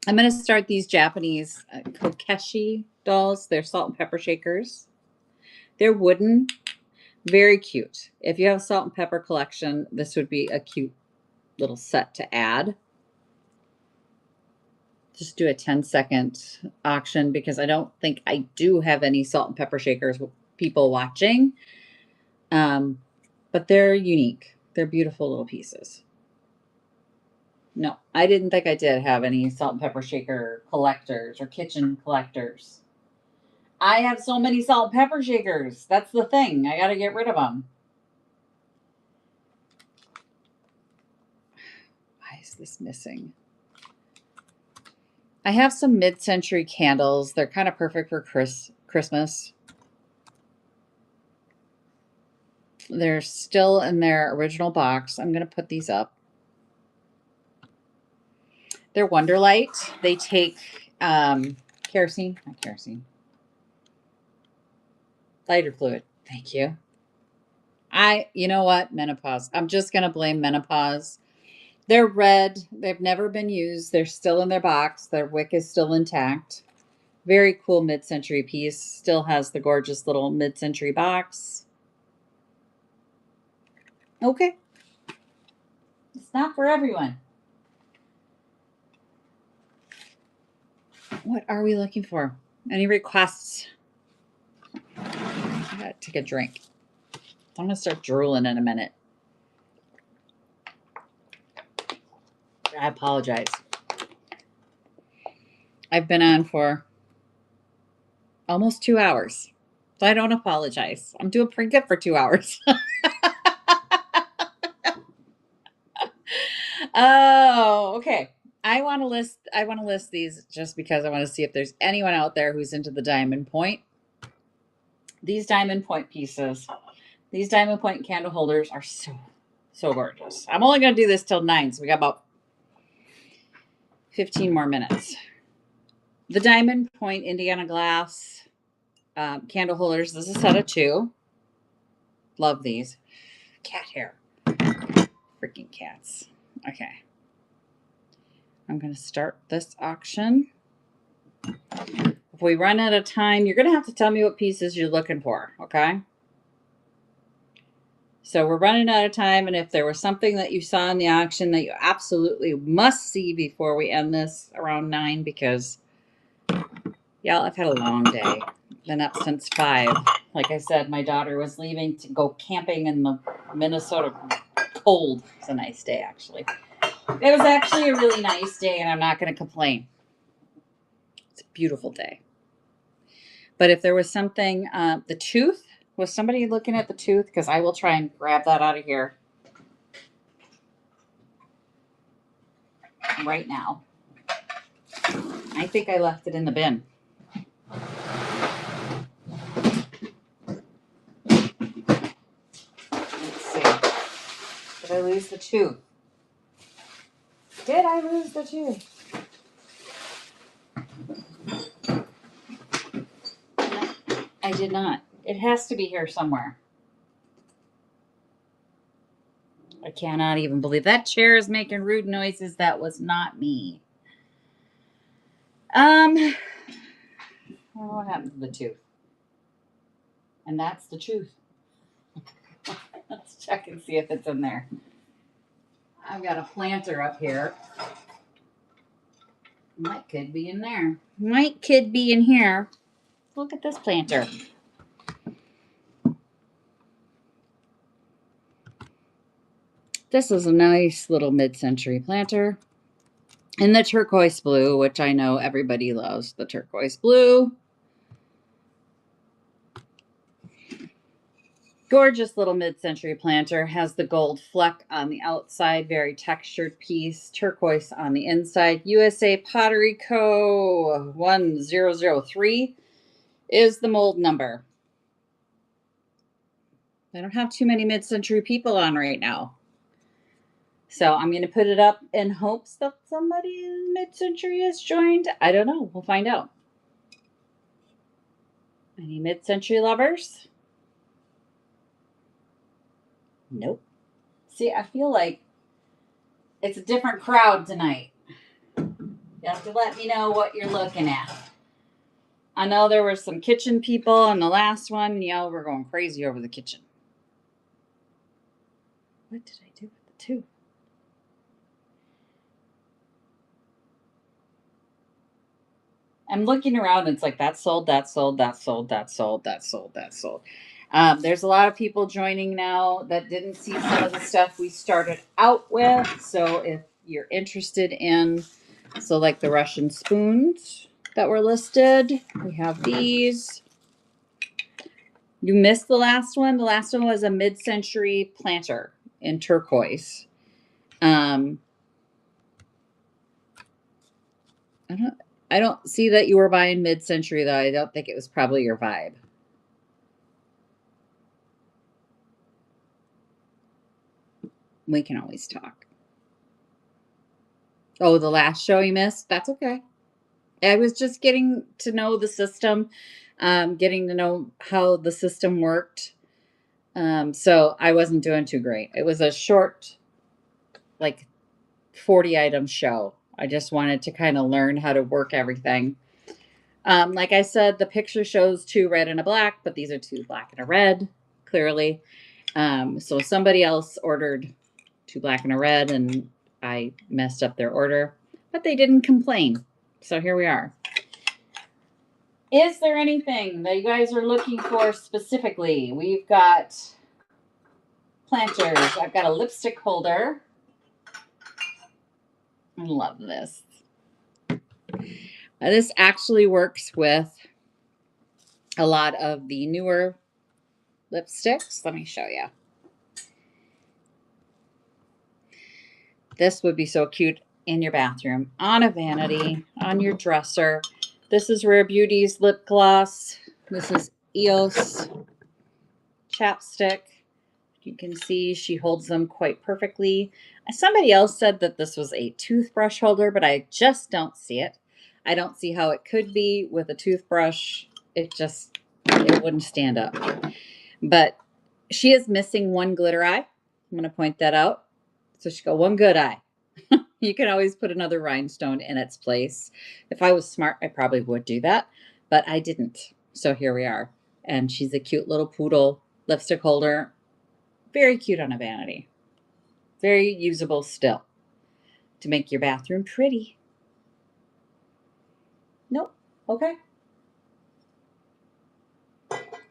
I'm going to start these Japanese kokeshi dolls. They're salt and pepper shakers. They're wooden. Very cute. If you have a salt and pepper collection, this would be a cute little set to add. Just do a 10-second auction because I don't think I do have any salt and pepper shakers people watching. But they're unique. They're beautiful little pieces. No, I didn't think I did have any salt and pepper shaker collectors or kitchen collectors. I have so many salt and pepper shakers. That's the thing. I got to get rid of them. Why is this missing? I have some mid-century candles. They're kind of perfect for Christmas. They're still in their original box. I'm going to put these up. They're Wonderlight. They take kerosene, not kerosene, lighter fluid. Thank you. You know what? Menopause. I'm just going to blame menopause. They're red. They've never been used. They're still in their box. Their wick is still intact. Very cool mid-century piece. Still has the gorgeous little mid-century box. Okay. It's not for everyone. What are we looking for? Any requests? I gotta take a drink. I'm gonna start drooling in a minute. I apologize. I've been on for almost 2 hours. So I don't apologize. I'm doing pretty good for 2 hours. Oh, okay. I want to list these just because I want to see if there's anyone out there who's into the diamond point. These diamond point pieces, these diamond point candle holders are so gorgeous. I'm only going to do this till 9, so we got about 15 more minutes. The diamond point Indiana glass candle holders. This is a set of 2. Love these. Cat hair. Freaking cats. Okay. I'm going to start this auction. If we run out of time, you're going to have to tell me what pieces you're looking for, okay? So we're running out of time, and if there was something that you saw in the auction that you absolutely must see before we end this around 9, because, yeah, I've had a long day. Been up since 5. Like I said, my daughter was leaving to go camping in the Minnesota cold. It's a nice day, actually. It was actually a really nice day, and I'm not going to complain. It's a beautiful day. But if there was something, the tooth, was somebody looking at the tooth? Because I will try and grab that out of here right now. I think I left it in the bin. Let's see. Did I lose the tooth? Did I lose the tooth? I did not. It has to be here somewhere. I cannot even believe that chair is making rude noises. That was not me. What happened to the tooth? And that's the truth. Let's check and see if it's in there. I've got a planter up here. Might could be in there. Might could be in here. Look at this planter. This is a nice little mid-century planter in the turquoise blue, which I know everybody loves the turquoise blue. Gorgeous little mid-century planter. Has the gold fleck on the outside, very textured piece. Turquoise on the inside. USA Pottery Co. 1003 is the mold number. I don't have too many mid-century people on right now. So I'm going to put it up in hopes that somebody in mid-century has joined. I don't know. We'll find out. Any mid-century lovers? Nope. See, I feel like it's a different crowd tonight. You have to let me know what you're looking at. I know there were some kitchen people on the last one. Y'all were going crazy over the kitchen. What did I do with the 2? I'm looking around and it's like that sold, that sold, that sold, that sold, that sold, that sold. There's a lot of people joining now that didn't see some of the stuff we started out with. So if you're interested in, so like the Russian spoons that were listed, we have these. You missed the last one. The last one was a mid-century planter in turquoise. I don't see that you were buying mid-century, though. I don't think it was probably your vibe. We can always talk. Oh, the last show you missed? That's okay. I was just getting to know the system, getting to know how the system worked. So I wasn't doing too great. It was a short, like 40 item show. I just wanted to kind of learn how to work everything. Like I said, the picture shows 2 red and a black, but these are 2 black and a red, clearly. So somebody else ordered 2 black and a red, and I messed up their order, but they didn't complain. So here we are. Is there anything that you guys are looking for specifically? We've got planters. I've got a lipstick holder. I love this. This actually works with a lot of the newer lipsticks. Let me show you. This would be so cute in your bathroom, on a vanity, on your dresser. This is Rare Beauty's lip gloss. This is EOS chapstick. You can see she holds them quite perfectly. Somebody else said that this was a toothbrush holder, but I just don't see it. I don't see how it could be with a toothbrush. It wouldn't stand up. But she is missing one glitter eye. I'm going to point that out. So she got one good eye. You can always put another rhinestone in its place. If I was smart, I probably would do that, but I didn't. So here we are. And she's a cute little poodle lipstick holder. Very cute on a vanity. Very usable still to make your bathroom pretty. Nope. Okay.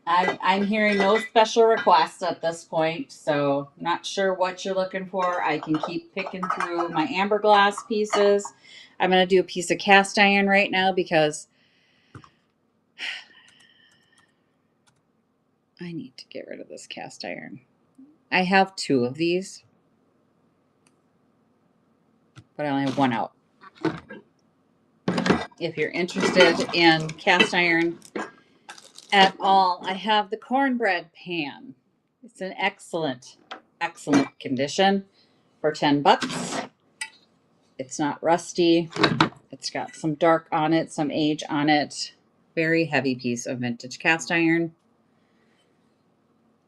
I'm hearing no special requests at this point, so not sure what you're looking for. I can keep picking through my amber glass pieces. I'm going to do a piece of cast iron right now because I need to get rid of this cast iron. I have 2 of these, but I only have 1 out. If you're interested in cast iron at all, I have the cornbread pan. It's in excellent condition for 10 bucks. It's not rusty. It's got some dark on it, some age on it. Very heavy piece of vintage cast iron.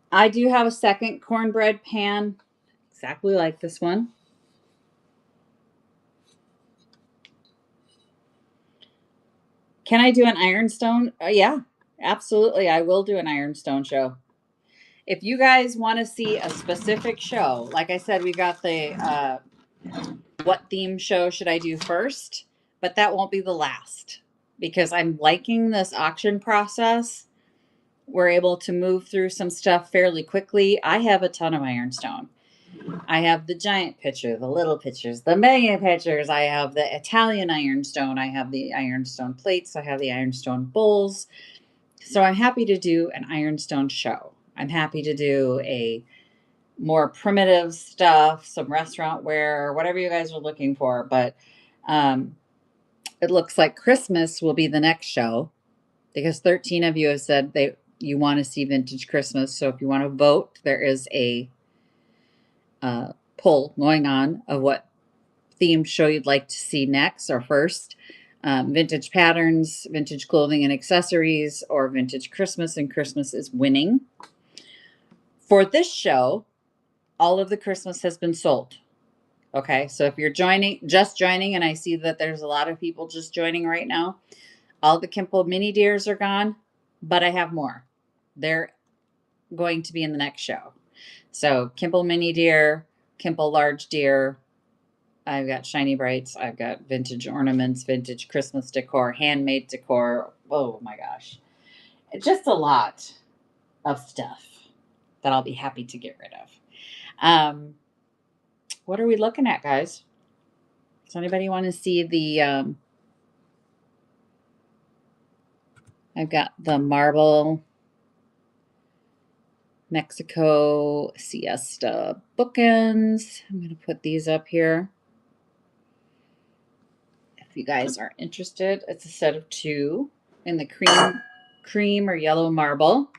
I do have a second cornbread pan exactly like this one. Can I do an ironstone? Yeah, absolutely. I will do an ironstone show. If you guys want to see a specific show, like I said, we got the what theme show should I do first? But that won't be the last because I'm liking this auction process. We're able to move through some stuff fairly quickly. I have a ton of ironstone. I have the giant pitcher, the little pitchers, the mega pitchers. I have the Italian ironstone. I have the ironstone plates. I have the ironstone bowls. So I'm happy to do an ironstone show. I'm happy to do a more primitive stuff, some restaurant wear, whatever you guys are looking for. But it looks like Christmas will be the next show because 13 of you have said you want to see vintage Christmas. So if you want to vote, there is a poll going on of what theme show you'd like to see next or first. Vintage patterns, vintage clothing and accessories, or vintage Christmas, and Christmas is winning. For this show, all of the Christmas has been sold. Okay, so if you're just joining, and I see that there's a lot of people just joining right now, all the Kimple mini deers are gone, but I have more. They're going to be in the next show. So Kimple mini deer, Kimple large deer, I've got shiny brights, I've got vintage ornaments, vintage Christmas decor, handmade decor. Oh my gosh. Just a lot of stuff that I'll be happy to get rid of. What are we looking at, guys? Does anybody want to see the I've got the marble Mexico Siesta bookends. I'm going to put these up here. If you guys are interested, it's a set of 2 in the cream or yellow marble.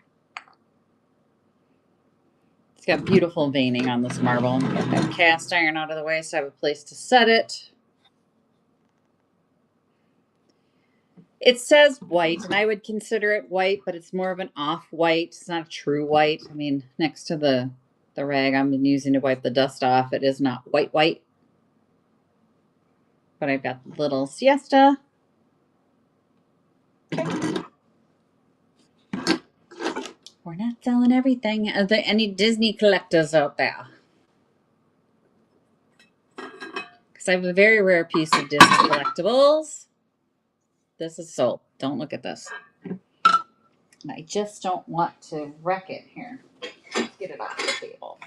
It's got beautiful veining on this marble. I'm going to get that cast iron out of the way so I have a place to set it. It says white, and I would consider it white, but it's more of an off-white. It's not a true white. I mean, next to the rag I'm using to wipe the dust off, it is not white. But I've got the little siesta. Okay. We're not selling everything. Are there any Disney collectors out there? Because I have a very rare piece of Disney collectibles. This is sold. Don't look at this. I just don't want to wreck it here. Let's get it off the table.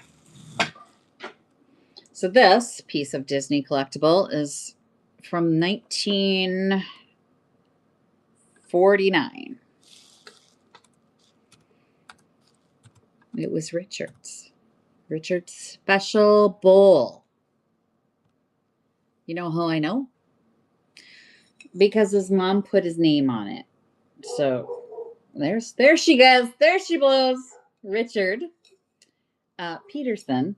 So this piece of Disney collectible is from 1949. It was Richard's. Richard's special bowl. You know how I know? Because his mom put his name on it. So there she goes. There she blows. Richard Peterson.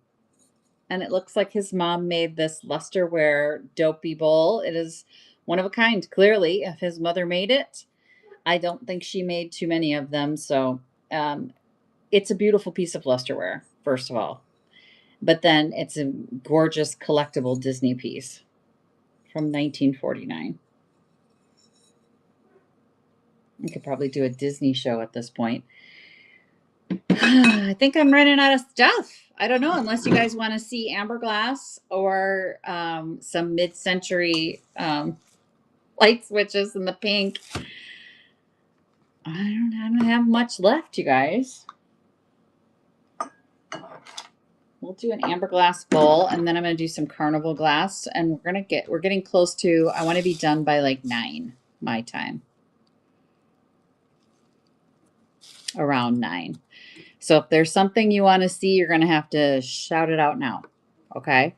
And it looks like his mom made this lusterware dopey bowl. It is one of a kind, clearly. If his mother made it, I don't think she made too many of them. So it's a beautiful piece of lusterware, first of all. But then it's a gorgeous collectible Disney piece from 1949. I could probably do a Disney show at this point. I think I'm running out of stuff. I don't know, unless you guys want to see amberglass or some mid-century light switches in the pink. I don't have much left, you guys. We'll do an amberglass bowl, and then I'm going to do some carnival glass, and we're getting close to, I want to be done by like 9 my time. Around 9. So if there's something you want to see, you're going to have to shout it out now. Okay?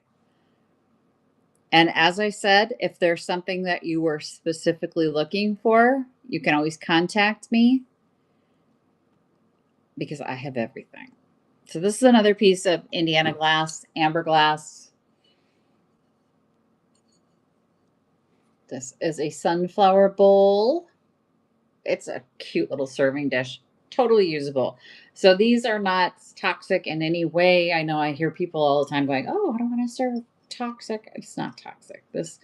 And as I said, if there's something that you were specifically looking for, you can always contact me because I have everything. So this is another piece of Indiana glass, amber glass. This is a sunflower bowl. It's a cute little serving dish, totally usable. So these are not toxic in any way. I know I hear people all the time going, oh, I don't want to serve toxic. It's not toxic. This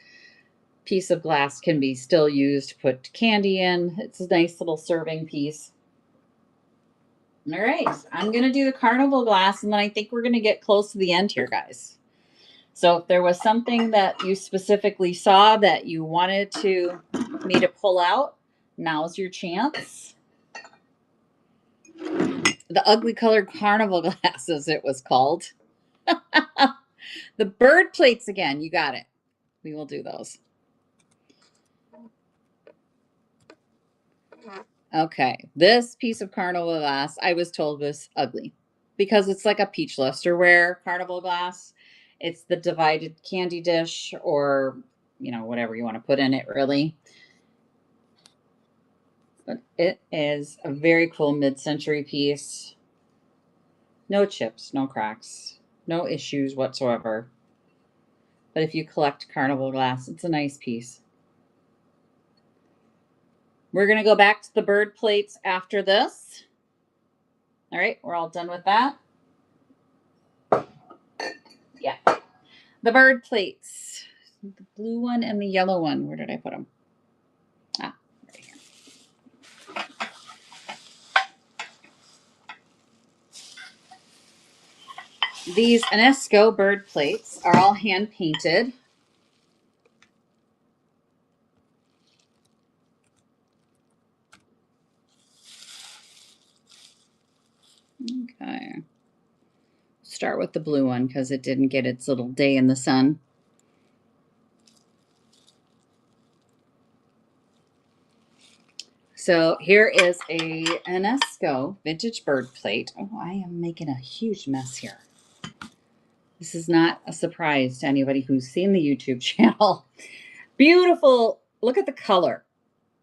piece of glass can be still used to put candy in. It's a nice little serving piece. All right, I'm going to do the carnival glass, and then I think we're going to get close to the end here, guys. So if there was something that you specifically saw that you wanted me to pull out, now's your chance. The ugly colored carnival glasses, it was called. The bird plates again, you got it. We will do those. Okay, this piece of carnival glass I was told was ugly because it's like a peach lusterware carnival glass. It's the divided candy dish, or whatever you want to put in it, really. But it is a very cool mid-century piece. No chips, no cracks, no issues whatsoever. But if you collect carnival glass, it's a nice piece. We're going to go back to the bird plates after this. All right, we're all done with that. Yeah. The bird plates. The blue one and the yellow one. Where did I put them? Ah, right here. These UNESCO bird plates are all hand painted. Okay. Start with the blue one because it didn't get its little day in the sun. So here is a UNESCO vintage bird plate. Oh, I am making a huge mess here. This is not a surprise to anybody who's seen the YouTube channel. Beautiful. Look at the color.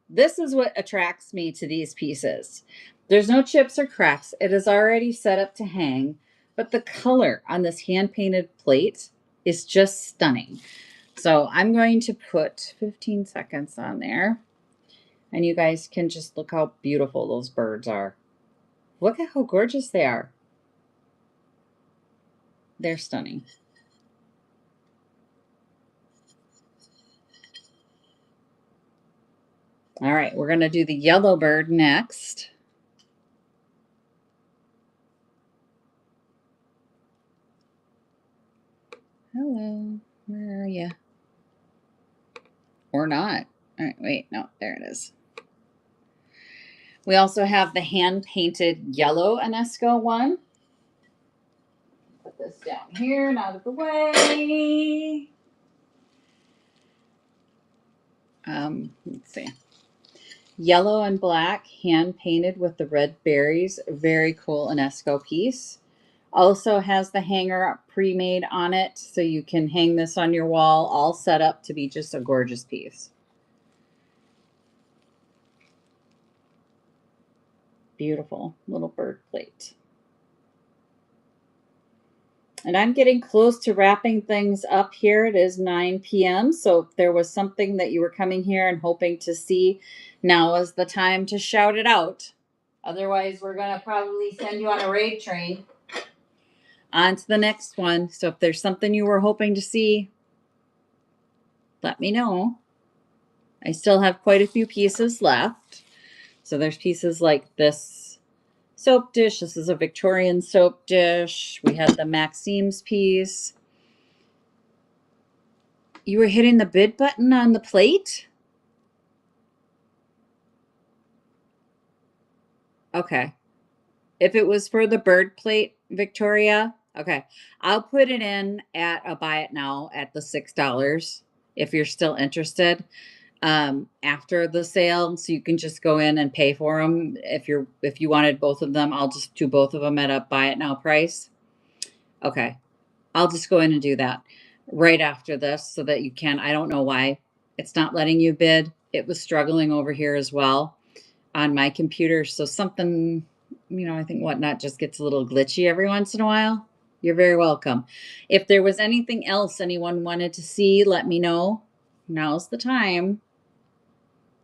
This is what attracts me to these pieces. There's no chips or cracks. It is already set up to hang, but the color on this hand-painted plate is just stunning. So I'm going to put 15 seconds on there, and you guys can just look how beautiful those birds are. Look at how gorgeous they are. They're stunning. All right, we're going to do the yellow bird next. Hello, where are you? Or not. All right, wait, no, there it is. We also have the hand-painted yellow UNESCO one. Put this down here and out of the way. Let's see. Yellow and black, hand painted with the red berries. Very cool Enesco piece. Also has the hanger pre-made on it, so you can hang this on your wall, all set up to be just a gorgeous piece. Beautiful little bird plate. And I'm getting close to wrapping things up here. It is 9 p.m. So if there was something that you were coming here and hoping to see, now is the time to shout it out. Otherwise, we're going to probably send you on a raid train on to the next one. So if there's something you were hoping to see, let me know. I still have quite a few pieces left. So there's pieces like this soap dish. This is a Victorian soap dish. We had the Maxime's piece. You were hitting the bid button on the plate? Okay. If it was for the bird plate, Victoria, okay. I'll put it in at a buy it now at the $6 if you're still interested. After the sale, so you can just go in and pay for them. If you wanted both of them, I'll just do both of them at a buy it now price. Okay. I'll just go in and do that right after this so that you can. I don't know why it's not letting you bid. It was struggling over here as well on my computer. So something, I think Whatnot just gets a little glitchy every once in a while. You're very welcome. If there was anything else anyone wanted to see, let me know. Now's the time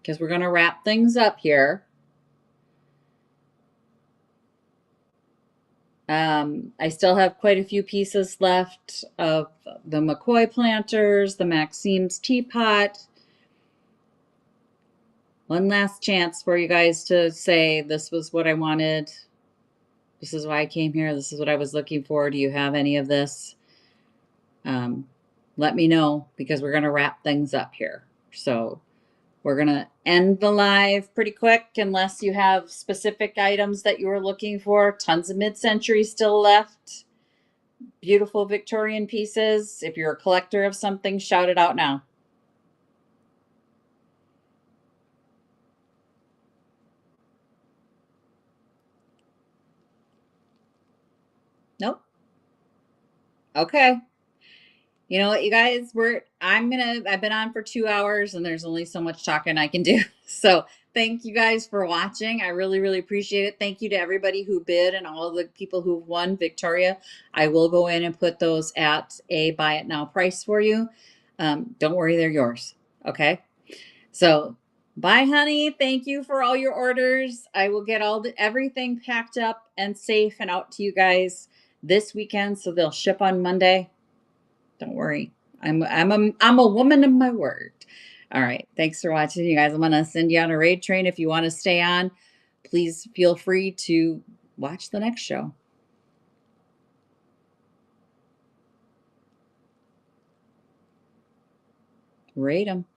because we're going to wrap things up here. I still have quite a few pieces left of the McCoy planters, the Maxime's teapot. One last chance for you guys to say, this was what I wanted. This is why I came here. This is what I was looking for. Do you have any of this? Let me know because we're going to wrap things up here. So we're going to end the live pretty quick unless you have specific items that you were looking for. Tons of mid-century still left. Beautiful Victorian pieces. If you're a collector of something, shout it out now. Nope. Okay. You know what, you guys, I've been on for 2 hours and there's only so much talking I can do. So thank you guys for watching. I really, really appreciate it. Thank you to everybody who bid and all the people who've won. Victoria, I will go in and put those at a buy it now price for you. Don't worry, they're yours. Okay. So bye, honey. Thank you for all your orders. I will get everything packed up and safe and out to you guys this weekend. So they'll ship on Monday. Don't worry. I'm a woman of my word. All right. Thanks for watching, you guys. I'm gonna send you on a raid train. If you want to stay on, please feel free to watch the next show. Rate them.